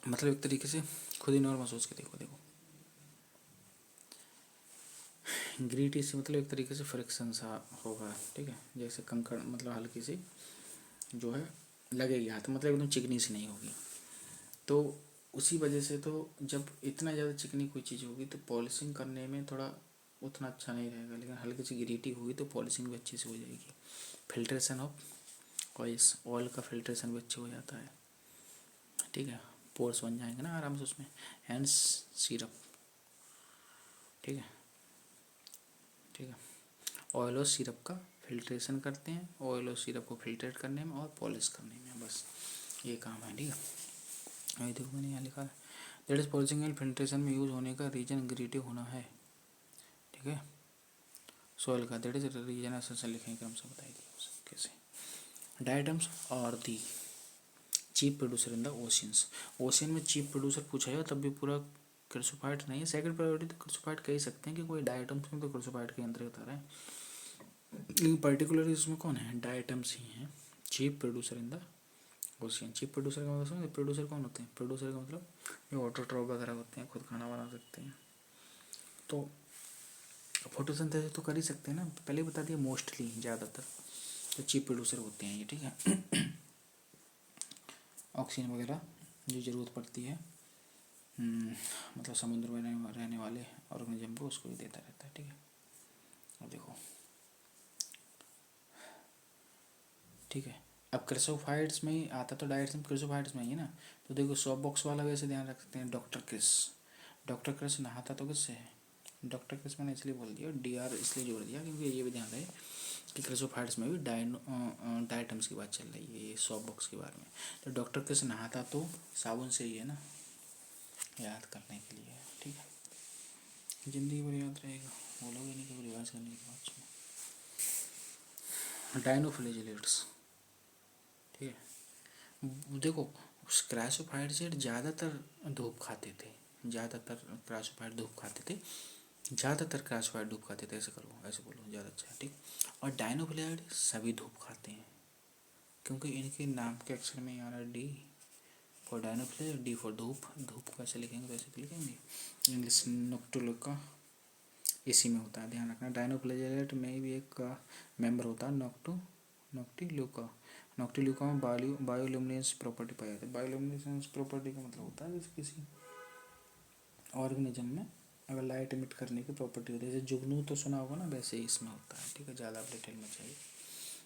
[SPEAKER 1] मतलब एक तरीके से खुद ही नॉर्मल सोच के देखो ग्रीटी से मतलब एक तरीके से फ्रिक्शन सा होगा, ठीक है, जैसे कंकड़ मतलब हल्की सी जो है लगेगी हाथ, मतलब एकदम चिकनी सी नहीं होगी। तो उसी वजह से तो जब इतना ज़्यादा चिकनी कोई चीज़ होगी तो पॉलिशिंग करने में थोड़ा उतना अच्छा नहीं रहेगा, लेकिन हल्की सी ग्रिटी होगी तो पॉलिशिंग भी अच्छे से हो जाएगी। फिल्ट्रेशन ऑफ ऑयल्स, ऑयल का फिल्ट्रेशन भी अच्छे हो जाता है, ठीक है, पोर्स बन जाएंगे ना आराम से उसमें। हैंड्स सिरप, ठीक है, ठीक है। ऑयल और सिरप का फिल्ट्रेशन करते हैं, ऑयल और सिरप को फिल्ट्रेट करने में और पॉलिश करने में, बस ये काम है, ठीक है। अभी देखो मैंने यहाँ लिखा है that is polishing and filtration में यूज होने का रीजन ग्रेटिव होना है, ठीक है। सॉइल का दैट इज रीजन एसेंशियल लिखेंगे, क्रम से बताइए कैसे। डायटम्स और the chief producer in the oceans, ocean में चीप प्रोड्यूसर पूछा है तब भी पूरा क्रूसिफाइड नहीं है, सेकंड प्रायोरिटी तो क्रूसिफाइड कह ही सकते हैं कि कोई डायटम्स में तो क्रूसिफाइड के अंतर्गत आ रहा है, लेकिन पर्टिकुलरली इसमें कौन है, डायटम्स ही हैं। Chief producer in the ocean, chief producer का मतलब समझे, प्रोड्यूसर कौन होते हैं, प्रोड्यूसर का मतलब जो वाटर ट्रॉप वगैरह होते हैं, खुद खाना बना सकते हैं, तो फोटोसिंथेसिस तो कर ही सकते हैं ना, पहले ही बता दिया, मोस्टली ज़्यादातर तो चीप प्रोड्यूसर होते हैं ये, ठीक है। ऑक्सीजन वगैरह जो ज़रूरत पड़ती है मतलब समुद्र में रहने वाले ऑर्गेनिज्म को, उसको भी देता रहता है, ठीक है। अब देखो, ठीक है, अब क्रिसोफाइड्स में ही आता, तो डायरेक्ट क्रिसोफाइड्स में ही है ना, तो देखो सॉप बॉक्स वाला वैसे ध्यान रख सकते हैं, डॉक्टर क्रिस, डॉक्टर क्रिस नहाता तो किससे है, डॉक्टर क्रिस मैंने इसलिए बोल दिया, DR इसलिए जोड़ दिया क्योंकि ये भी ध्यान रहे कि क्रिसोफाइड्स में भी डायटम्स की बात चल रही है, ये सॉप बॉक्स के बारे में। तो डॉक्टर क्रिस नहाता तो साबुन से ही है ना, याद करने के लिए, ठीक है, जिंदगी भर याद रहेगा, बोलोगे नहीं कभी रिवाइज करने के बाद। डाइनोफ्लेजिलेट्स, ठीक है, देखो क्रासोफाइड से ज़्यादातर धूप खाते थे, ज़्यादातर क्रासोफाइड धूप खाते थे, ज़्यादातर क्रासोफाइड धूप खाते थे, ऐसे करो, ऐसे बोलो, ज़्यादा अच्छा है, ठीक। और डाइनोफ्लेजिलेट सभी धूप खाते हैं, क्योंकि इनके नाम के अक्षर में आ रहा है D फॉर डाइनोफ्लेजिलेट, D फॉर धूप, धूप को ऐसे लिखेंगे तो ऐसे तो लिखेंगे, इंग्लिश नोक्टिलुका इसी में होता है, ध्यान रखना। डाइनोफ्लेजिलेट में भी एक मेंबर होता है नोक्टिल्यूका, नोक्टिल्यूका में बायोल्यूमिनेंस प्रॉपर्टी पाई जाती है, बायोल्यूमिनेंस प्रॉपर्टी का मतलब होता है जैसे किसी ऑर्गेनिज्म में अगर लाइट इमिट करने की प्रॉपर्टी होती है, जैसे जुगनू तो सुना होगा ना, वैसे ही इसमें होता है, ठीक है, ज़्यादा डिटेल में चाहिए,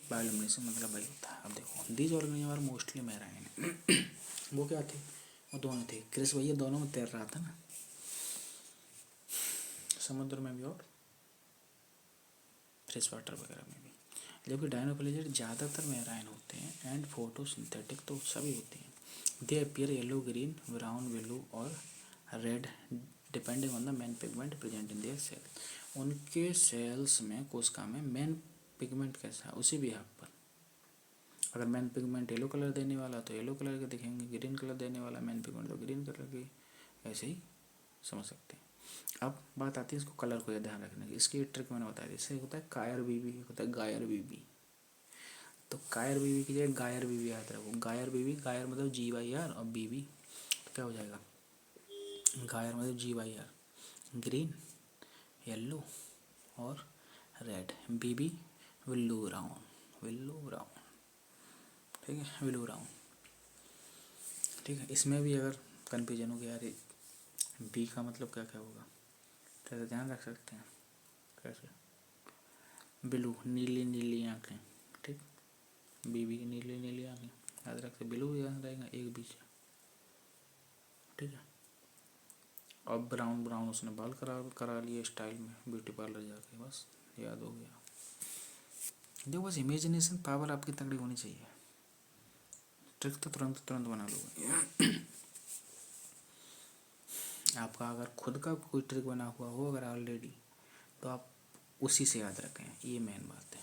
[SPEAKER 1] बायोल्यूमिनेशन मतलब वही होता है। अब देखो these organism are mostly marine, वो क्या थे, वो दोनों थे, क्रिस भैया दोनों में तैर रहा था ना, समुद्र में भी और फ्रेश वाटर वगैरह में भी, जबकि डाइनोफ्लेजिलेट ज़्यादातर मैराइन होते हैं एंड फोटोसिंथेटिक तो सभी होते हैं। They appear yellow, green, brown, blue और red depending on the main pigment present in their cell, उनके सेल्स में कोशिका में मेन पिगमेंट कैसा है उसी भी हक पर, अगर मेन पिगमेंट येलो कलर देने वाला तो येलो कलर के दिखेंगे, ग्रीन कलर देने वाला मेन पिगमेंट तो ग्रीन कलर के, ऐसे ही समझ सकते हैं। अब बात आती है इसको कलर को ध्यान रखने की, इसकी ट्रिक मैंने बताया, इससे होता है कायर बीबी, होता है गायर बीबी, तो कायर बीबी की जगह गायर बीबी याद रखो, गायर बीबी, गायर मतलब GYR और बीबी तो क्या हो जाएगा, गायर मतलब GYR, ग्रीन, येलो और रेड, बीबी विल्लू ब्राउन, विल्लू ब्राउन, ठीक है, विल्लू ब्राउन, ठीक है। इसमें भी अगर कन्फ्यूजन हो गया यार बी का मतलब क्या क्या होगा, कैसे ध्यान रख सकते हैं, कैसे, ब्लू नीली नीली आँखें, ठीक, बीबी की नीली नीली आँखें याद रखते, ब्लू याद रहेगा एक बीच, ठीक है। और ब्राउन ब्राउन उसने बाल करा लिए स्टाइल में ब्यूटी पार्लर जाके, बस याद हो गया। देखो बस इमेजिनेशन पावर आपकी तगड़ी होनी चाहिए, ट्रिक तो तुरंत तुरंत बना लोगे। आपका अगर खुद का कोई ट्रिक बना हुआ हो अगर ऑलरेडी, तो आप उसी से याद रखें, ये मेन बात है,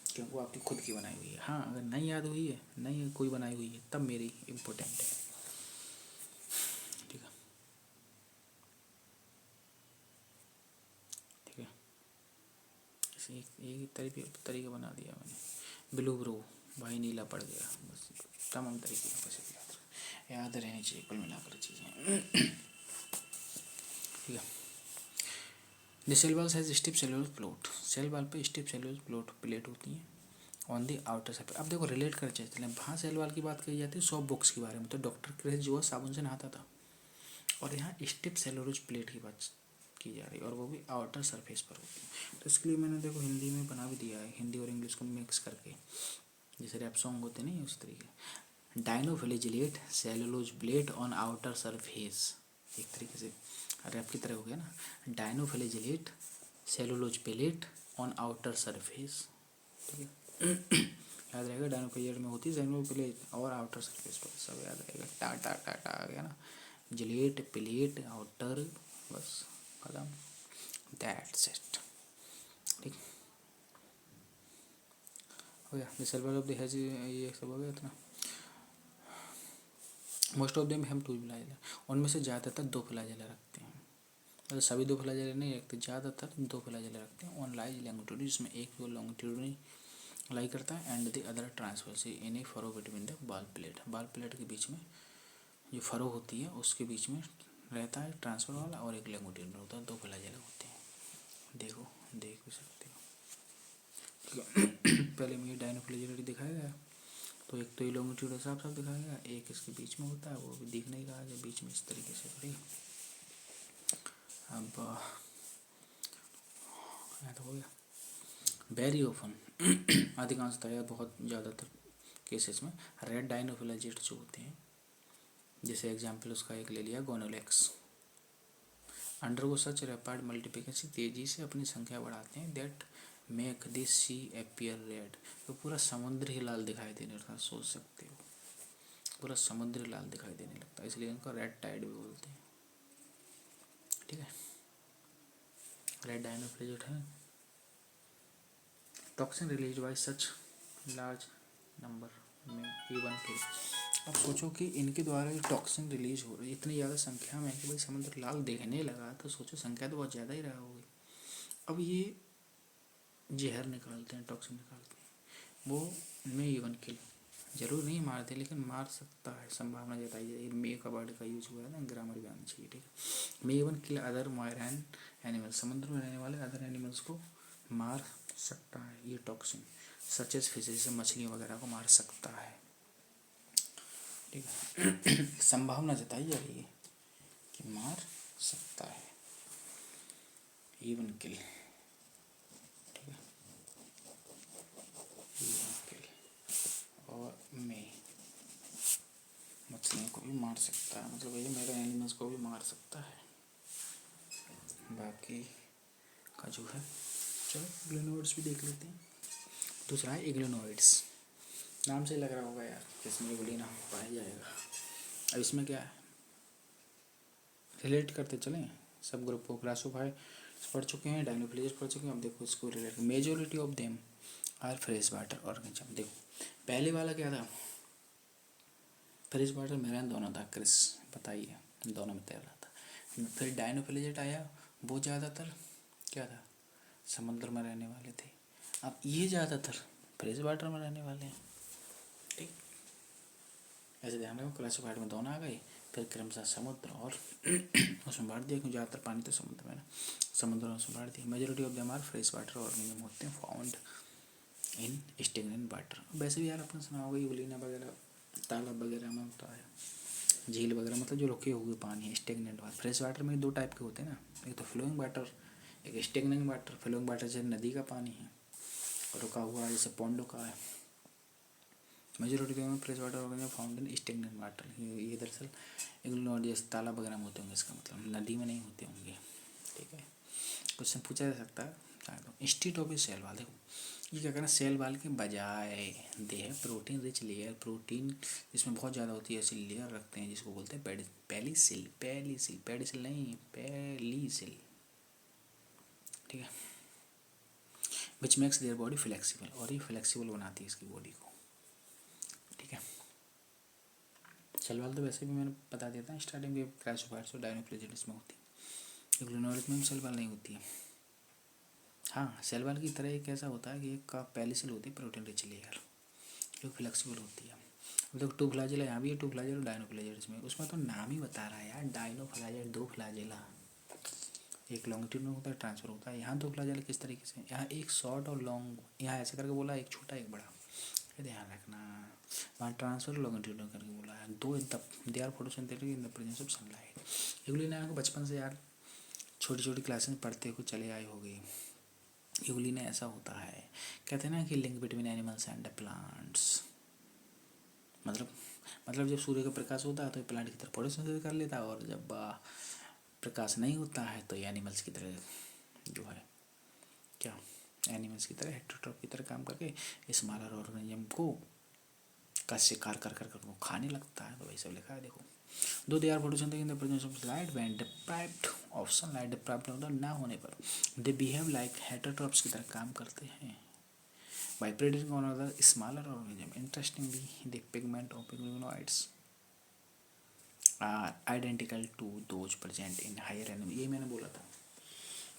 [SPEAKER 1] क्योंकि वो आपकी खुद की बनाई हुई है। हाँ अगर नहीं याद हुई है, नहीं कोई बनाई हुई है, तब मेरी इम्पोर्टेंट है, ठीक है, ठीक है। इसे एक तरीके बना दिया मैंने, ब्लू ब्रो भाई नीला पड़ गया, बस तमाम तरीके बस याद रहनी चाहिए कुल मिलाकर चीज़ें, ठीक है। The cell wall has stiff cellulose plate, cell wall पे स्टिफ सेलुलर प्लेट होती हैं, ऑन दी आउटर सरफेस। अब देखो रिलेट कर चलते हैं, वहाँ सेल वाल की बात कही जाती है सॉफ्ट बॉक्स के बारे में, तो डॉक्टर क्रेज जो है साबुन से नहाता था, और यहाँ स्टिफ सेलुलोज प्लेट की बात की जा रही है, और वो भी आउटर सरफेस पर होती है। तो इसके लिए मैंने देखो हिंदी में बना भी दिया है, हिंदी और इंग्लिश को मिक्स करके, जैसे रैप सॉन्ग होते नहीं उस तरीके। Dinoflagellate cellulose plate on outer surface, एक तरीके से रैप की तरह हो गया ना। Dinoflagellate cellulose plate on outer surface, ठीक है। याद रहेगा, डाइनोफ्लैजिलेट में होती है सेलुलोज और आउटर सरफेस पर, सब याद रहेगा। टा टा टा टा आ गया ना, जिलेट प्लेट आउटर, बस खत्म, दैट्स इट, ठीक हो गया। The survival of the has, ये सब हो गया इतना। मोस्ट ऑफ देम हम टू फ्लैजेला, उनमें से ज़्यादातर दो फ्लैजेला रखते हैं, मतलब सभी दो फ्लैजेला नहीं रखते, ज़्यादातर दो फ्लैजेला रखते हैं। ऑन लाइज लॉन्गिट्यूडनली, जिसमें एक वो लॉन्गिट्यूडनली लाई करता है, and the other transverse in A furrow between the बाल प्लेट, बाल प्लेट के बीच में जो फरो होती है उसके बीच में रहता है ट्रांसफर वाला, और एक लॉन्गिट्यूडनल होता है, दो फ्लैजेला होते हैं। देखो देख भी सकते हो, ठीक है। पहले में डाइनोफ्लैजिलेट दिखाया गया, तो एक तो ये लॉन्गिट्यूड साफ साफ दिखाया गया, एक इसके बीच में होता है, वो भी दिख नहीं रहा है बीच में इस तरीके से, थोड़ी। अब यहाँ तो हो गया। वेरी ओपन, अधिकांशतः या बहुत ज़्यादातर केसेस में रेड डाइनोफ्लैजिलेट जो होते हैं, जैसे एग्जाम्पल उसका एक ले लिया Gonyaulax, undergo such rapid multiplication, तेजी से अपनी संख्या बढ़ाते हैं, that make this sea appear red, तो पूरा समुद्र ही लाल दिखाई देने लगता है, सोच सकते हो, पूरा समुद्र लाल दिखाई देने लगता है, इसलिए इनको रेड टाइड भी बोलते हैं, ठीक है। रेड डाइनोफ्लैजिलेट है। Toxin release by such large number में इवन के, अब सोचो कि इनके द्वारा जो टॉक्सिन रिलीज हो रही है इतनी ज़्यादा संख्या में कि भाई समुद्र लाल दिखने लगा, तो सोचो संख्या तो बहुत ज़्यादा ही रहा होगी। अब ये जहर निकालते हैं, टॉक्सिन निकालते हैं, वो में इवन किल जरूर नहीं मारते, लेकिन मार सकता है, संभावना जताई जाए। मे का वर्ड का यूज हुआ है ना, ग्रामर भी आना चाहिए, ठीक है। मे इवन किल अदर मैराइन एनिमल, समुद्र में रहने वाले अदर एनिमल्स को मार सकता है ये टॉक्सिन, सच एज फिश, जैसे मछलियों वगैरह को मार सकता है, ठीक है। संभावना जताई जा रही है कि मार सकता है, इवन किल, ठीक है, इवन किल, और मे मछलियों को भी मार सकता है, मतलब ये मेरे एनिमल्स को भी मार सकता है। बाकी का जो है, चलो इग्लेनोइड्स भी देख लेते हैं। दूसरा है इग्लेनोइड्स, नाम से लग रहा होगा यार जिसमें इग्लिना पाया जाएगा। अब इसमें क्या है, रिलेट करते चलें, सब ग्रुप को क्लासिफाई पढ़ चुके हैं, डाइनोफ्लैजिलेट पढ़ चुके हैं, अब देखो इसको relate, majority of them are fresh water organism. देखो पहले वाला क्या था, फ्रेश वाटर मेरैन दोनों था, क्रिस बताइए, दोनों में तैर रहा था। फिर डाइनोफ्लैजिलेट आया, वो ज़्यादातर क्या था, समुद्र में रहने वाले थे। अब ये ज़्यादातर फ्रेश वाटर में रहने वाले हैं, ठीक। ऐसे ध्यान रखो, क्लासिफाइड में दोनों आ गए, फिर क्रमशः समुद्र और उसमें बांट दिया, क्योंकि ज़्यादातर पानी तो समुद्र में ना, समुद्र में उसमें बांट दिया। Majority of them are fresh water organism होते हैं, फाउंड इन स्टेगनेंट वाटर। वैसे भी यार अपने सुना होगा यूलिना वगैरह तालाब वगैरह में होता है, झील वगैरह, मतलब जो रुके हुए पानी है, स्टेगनेंट वाटर। फ्रेश वाटर में दो टाइप के होते हैं ना, एक तो फ्लोइंग वाटर, एक स्टेगनेंट वाटर। फ्लोइंग वाटर जैसे नदी का पानी है, रुका हुआ जैसे पौंडों का है। मेजोरिटी में fresh water organism found in stagnant water, ये दरअसल इग्लेनोइड जैसे तालाब वगैरह में होते होंगे, इसका मतलब नदी में नहीं होते होंगे, ठीक है। क्वेश्चन पूछा जा सकता है, इंस्टीट्यूट ऑफ सेल वाल, देखो ये क्या करना, सेल वाल के बजाय दे है प्रोटीन रिच लेयर, प्रोटीन जिसमें बहुत ज़्यादा होती है ऐसी लेयर रखते हैं, जिसको बोलते हैं पेलिसिल, पेलिसिल, पेडिसिल नहीं, पेलिसिल, ठीक है। Which makes their body flexible, और ये फ्लेक्सिबल बनाती है इसकी बॉडी को, ठीक है। सेल वाल तो वैसे भी मैंने बता दिया था स्टार्टिंग में, क्राइसोफाइट्स और डाइनोफ्लैजिलेट्स में होती है, इग्लेनोइड में सेल वाल नहीं होती है। हाँ, सेल वाल की तरह एक ऐसा होता है कि एक का पेलिसिल होती है प्रोटीन रिच लेयर, जो फ्लेक्सिबल होती है। अब देखो टू फ्लैजेला, यहाँ भी है टू फ्लैजेला, डाइनोफ्लैजिलेट्स में, उसमें तो नाम ही बता रहा है यार, डाइनोफ्लैजिलेट, दो फ्लैजेला, एक लॉन्गिट्यूडनल होता है, ट्रांसफर होता है। यहाँ दो फ्लैजेला किस तरीके से, यहाँ एक शॉर्ट और लॉन्ग, यहाँ ऐसे करके बोला, एक छोटा एक बड़ा, ये ध्यान रखना। वहाँ ट्रांसफर लॉन्गिट्यूडनल करके बोला है। Though in the they are photosynthetic in the presence of sunlight. Euglena को बचपन से यार छोटी छोटी क्लासेस में पढ़ते हुए चले आए हो गई। यूग्लिना ऐसा होता है, कहते हैं ना कि link between animals and the plants, मतलब जब सूर्य का प्रकाश होता है तो प्लांट की तरह फोटोसिंथेसिस कर लेता है, और जब प्रकाश नहीं होता है तो ये एनिमल्स की तरह जो है क्या, एनिमल्स की तरह हेटेरोट्रॉफ की तरह काम करके स्मॉलर ऑर्गेनिज्म को का शिकार कर कर कर वो खाने लगता है। तो वही सब लिखा है देखो। Though they are photosynthesis in the presence of light, when deprived of sunlight, deprived ना होने पर दे बिहेव लाइक हेटेरोट्रॉफ्स की तरह काम करते हैं। By predating on other smaller organisms, interestingly, the pigment of pigmenoids are identical to those present in higher animals. ये मैंने बोला था,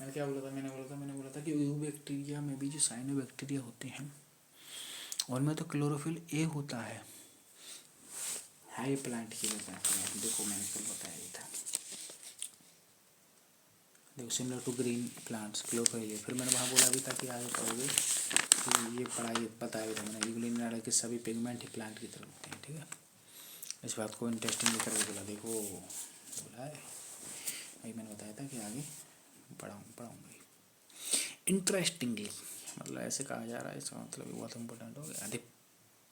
[SPEAKER 1] मैंने क्या बोला था, मैंने बोला था कि यूबैक्टीरिया में भी जो साइनोबैक्टीरिया होते हैं उनमें तो क्लोरोफिल ए होता है, हाई प्लांट की वजह से। देखो मैंने कल बताया ये था, देखो similar to green plants chlorophyll A. फिर मैंने वहाँ बोला भी था कि आगे पढ़ोगे कि ये पढ़ाई बताया था मैंने, यूग्लिना के सभी पिगमेंट ही प्लांट की तरह होते हैं। ठीक है, इस बात को इंटरेस्टिंग लेकर बोला, देखो बोला है भाई, मैंने बताया था कि आगे पढ़ाऊँगी। इंटरेस्टिंगली मतलब ऐसे कहा जा रहा है, इसका मतलब बहुत इंपॉर्टेंट हो गया। अधिक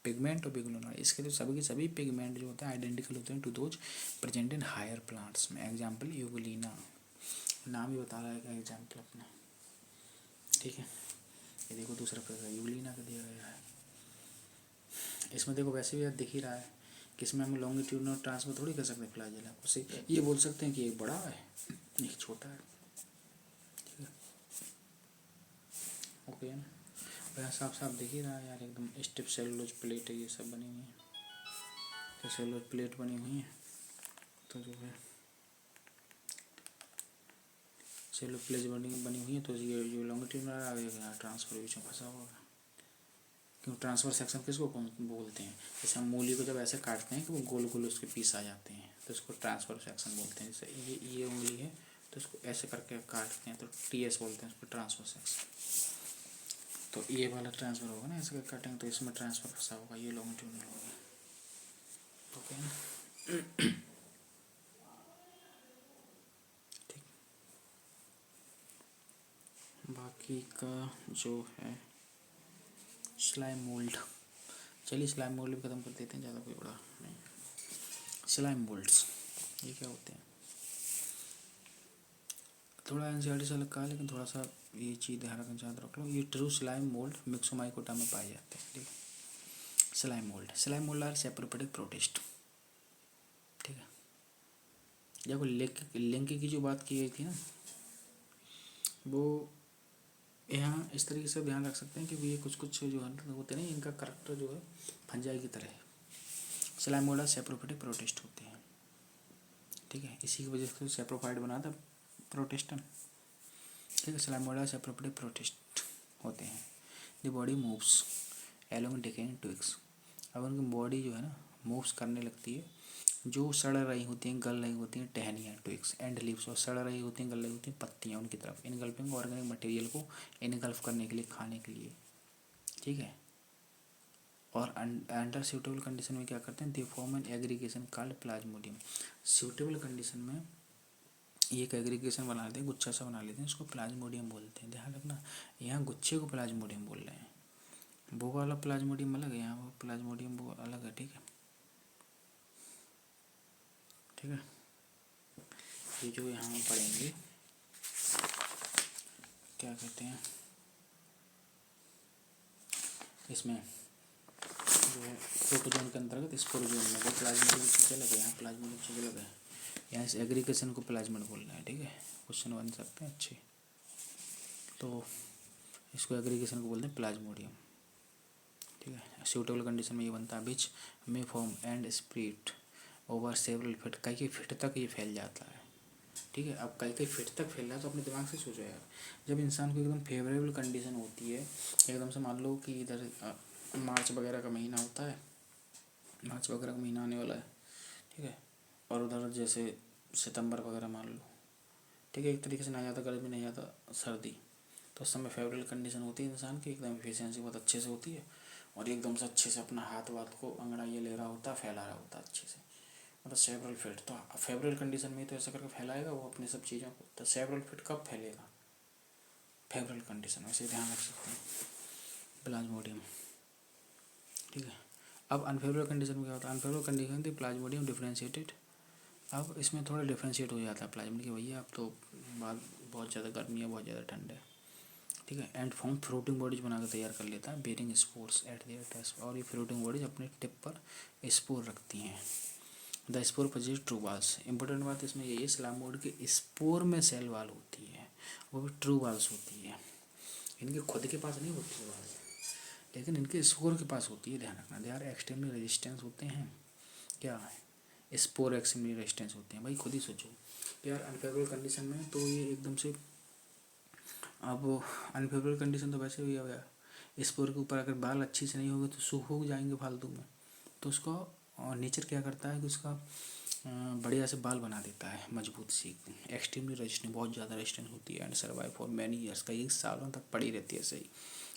[SPEAKER 1] पिगमेंट और यूग्लिना, इसके तो सभी के सभी पिगमेंट जो होते हैं आइडेंटिकल होते हैं to those present in higher plants में। एग्जाम्पल यूग्लिना, नाम ही बता रहा है का एग्जाम्पल अपना। ठीक है, ये देखो दूसरा प्रकार यूग्लिना का दिया गया है। इसमें देखो वैसे भी दिख ही रहा है कि इसमें हम लॉन्गिट्यूडनल ट्रांसफर थोड़ी कर सकते हैं फ्लैजेला, उससे ये बोल सकते हैं कि एक बड़ा है एक छोटा है। ठीक है, ओके है ना। यहाँ साफ साफ दिख ही रहा है यार, एकदम स्टिफ सेलुलोज प्लेट है, ये सब बनी हुई है, तो सेलुलोज प्लेट बनी हुई है, तो जो है सेलुलोज प्लेट बनी हुई है, तो ये जो लॉन्गिट्यूडनल आएगा ट्रांसफर बीच में फंसा होगा। क्यों ट्रांसफर सेक्शन किसको बोलते हैं, जैसे हम मूली को जब ऐसे काटते हैं कि वो गोल गोल उसके पीस आ जाते हैं तो उसको ट्रांसफर सेक्शन बोलते हैं। जैसे ये उंगली है तो उसको ऐसे करके काटते हैं तो टीएस बोलते हैं उसको, ट्रांसफर सेक्शन। तो ये वाला ट्रांसफर होगा ना, ऐसे करके काटेंगे तो इसमें ट्रांसफर फंसा होगा, ये लॉन्गिट्यूडनल होगा। ओके ना, ठीक। बाकी का जो है स्लाइम मोल्ड, चलिए स्लाइम मोल्ड भी ख़त्म कर देते हैं, ज़्यादा कोई बड़ा नहीं। स्लाइम मोल्ड्स ये क्या होते हैं, थोड़ा एनसीईआरटी से लगा, लेकिन थोड़ा सा ये चीज़ ध्यान रखना चाहते रख लो। ये ट्रू स्लाइम मोल्ड मिक्सोमाइकोटा में पाए जाते हैं। ठीक है, स्लाइम मोल्ड आर सेप्रोपेटिक प्रोटिस्ट। ठीक है, देखो लिंक की जो बात की गई थी ना, वो यहाँ इस तरीके से ध्यान रख सकते हैं कि ये कुछ कुछ जो है होते हैं, इनका करेक्टर जो है फंजाई की तरह है। स्लाइम मोल्ड आर सेप्रोपेटिक प्रोटिस्ट होते हैं। ठीक है, इसी की वजह से सेप्रोफाइट बना था प्रोटेस्टन। ठीक है, स्लाइम मोल्ड आर सेप्रोपेटिक प्रोटिस्ट होते हैं। The body moves along decaying twigs, अब उनकी बॉडी जो है ना मूव्स करने लगती है, जो सड़ रही होती हैं, गल रही होती हैं टहनियाँ ट्विग्स एंड लीव्स, और सड़ रही होती हैं, गल रही होती हैं पत्तियाँ उनकी तरफ, इनगल्फिंग ऑर्गेनिक मटेरियल को इनगल्फ करने के लिए, खाने के लिए। ठीक है, और अंडर सूटेबल कंडीशन में क्या करते हैं, they form an aggregation called plasmodium. Suitable condition में ये एक एग्रीगेशन बना लेते हैं, गुच्छा सा बना लेते हैं, इसको प्लाज्मोडियम बोलते हैं। ध्यान रखना, यहाँ गुच्छे को प्लाज्मोडियम बोल रहे हैं, वो वाला प्लाज्मोडियम अलग है, यहाँ वो प्लाज्मोडियम वो अलग है। ठीक है, ठीक है, ये जो यहाँ हम पढ़ेंगे क्या कहते हैं, इसमें जो है प्रोटोजोन के अंतर्गत स्पोरोजोन में वो प्लाज्मोडियम चीज़ अलग है, यहाँ प्लाज्मोडियम चीज़ अलग है, यहाँ इस एग्रीगेशन को प्लाज्मिड बोलना है। ठीक है, क्वेश्चन बन सकते हैं अच्छे, तो इसको एग्रीगेशन को बोलते हैं प्लाज्मोडियम। ठीक है, सूटेबल कंडीशन में ये बनता है which may form and spread over several feet, कई फीट तक ये फैल जाता है। ठीक है, अब कई फीट तक फैल रहा है तो अपने दिमाग से सोचो यार, जब इंसान को एकदम फेवरेबल कंडीशन होती है, एकदम से मान लो कि इधर मार्च वगैरह का महीना होता है, मार्च वगैरह का महीना आने वाला है। ठीक है, और उधर जैसे सितंबर वगैरह मान लो, ठीक है, एक तरीके से नहीं आता गर्मी नहीं आता सर्दी, तो उस समय फेवरल कंडीशन होती है इंसान की, एकदम एफिशिएंसी बहुत अच्छे से होती है और एकदम से अच्छे से अपना हाथ वाथ को अंगड़ाइए ले रहा होता है, फैला रहा होता है अच्छे से, मतलब सेवरल फिट। तो फेवरल कंडीशन में तो ऐसा करके फैलाएगा वो अपनी सब चीज़ों को। तो सेवरल फिट कब फैलेगा? फेवरल कंडीशन, वैसे ध्यान रख सकते हैं प्लाज्मोडियम। ठीक है, अब अनफेवरल कंडीशन में क्या होता है? अनफेवरल कंडीशन थी प्लाज्मोडियम डिफ्रेंशिएटेड। अब इसमें थोड़ा डिफ्रेंशिएट हो जाता है प्लाज्मोडियम कि भैया अब तो बाद बहुत ज़्यादा गर्मी है, बहुत ज़्यादा ठंड है। ठीक है, एंड फॉर्म फ्लोटिंग बॉडीज बनाकर तैयार कर लेता है bearing spores at their test, और ये फ्लोटिंग बॉडीज अपने टिप पर स्पोर रखती हैं। The spore possesses true balls. Important बात इसमें यही है स्लाइमोइड के स्पोर में सेल वाल होती है, वो भी ट्रू बाल्स होती है। इनके खुद के पास नहीं होती है बाल, लेकिन इनके स्पोर के पास होती है, ध्यान रखना। दे आर एक्सट्रीमली रेजिस्टेंस होते हैं, क्या है स्पोर एक्सट्रीमली रेजिस्टेंस होते हैं। भाई खुद ही सोचो यार, अनफेवरेबल कंडीशन में तो ये एकदम से, अब अनफेवरेबल कंडीशन तो वैसे भी हो गया, स्पोर के ऊपर अगर बाल अच्छी से नहीं होंगे तो सूख जाएंगे फालतू में, तो उसको नेचर क्या करता है कि उसका बढ़िया से बाल बना देता है मजबूत सी। एक्सट्रीमली रेजिस्टेंट, बहुत ज़्यादा रेजिस्टेंस होती है, and survive for many years, कई सालों तक पड़ी रहती है सही,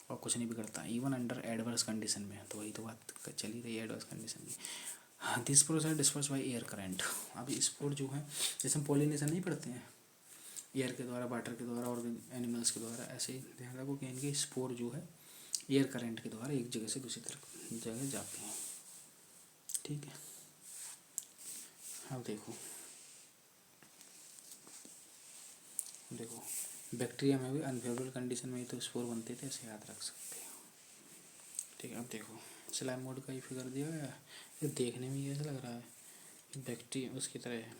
[SPEAKER 1] और कुछ नहीं बिगड़ता इवन अंडर एडवर्स कंडीशन में। तो वही तो बात चल ही रही है एडवर्स कंडीशन की। हाँ, this process disperse by air current. अब स्पोर जो है, जैसे हम पॉलिनेशन नहीं पढ़ते हैं एयर के द्वारा, वाटर के द्वारा और एनिमल्स के द्वारा, ऐसे ही ध्यान रखो कि इनके स्पोर जो है एयर करंट के द्वारा एक जगह से दूसरी तरफ जगह जाते हैं। ठीक है, अब देखो बैक्टीरिया में भी अनफेवरेबल कंडीशन में ही तो स्पोर बनते थे, ऐसे याद रख सकते हैं। ठीक है, अब देखो स्लाइम मोड का ही फिगर दिया गया है, ये देखने में ही ऐसा लग रहा है बैक्टीरिया उसकी तरह है,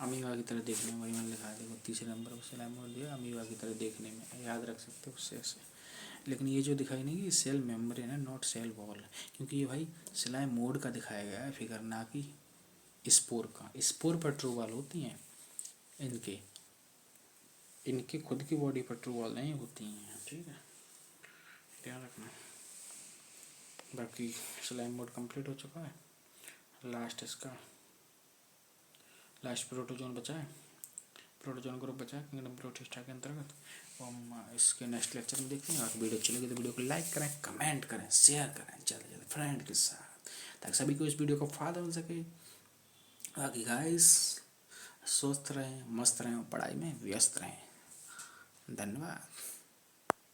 [SPEAKER 1] अमीबा की तरह देखने में। वही मैंने लिखा है, देखो तीसरे नंबर पर स्लाइम मोड दिया, अमीबा की तरह देखने में, याद रख सकते हो उससे ऐसे। लेकिन ये जो दिखाई नहीं कि सेल मेम्ब्रेन है, नॉट सेल वॉल, क्योंकि ये भाई स्लाइम मोड का दिखाया गया है फिगर, ना कि स्पोर का। स्पोर पर ट्रू वॉल होती हैं इनके, इनके खुद की बॉडी पर ट्रू वॉल नहीं होती हैं। ठीक है, ध्यान रखना। बाकी स्लाइम मोड कंप्लीट हो चुका है, लास्ट इसका लास्ट प्रोटोजोन बचा है, प्रोटोजोन ग्रुप बचा है किंगडम प्रोटिस्टा के अंतर्गत। और हम इसके नेक्स्ट लेक्चर में देखते हैं। अगर वीडियो अच्छी लगी तो वीडियो को लाइक करें, कमेंट करें, शेयर करें ज़्यादा ज़्यादा फ्रेंड के साथ, ताकि सभी को इस वीडियो का फायदा मिल सके। बाकी गाइस स्वस्थ रहें, मस्त रहें और पढ़ाई में व्यस्त रहें। धन्यवाद।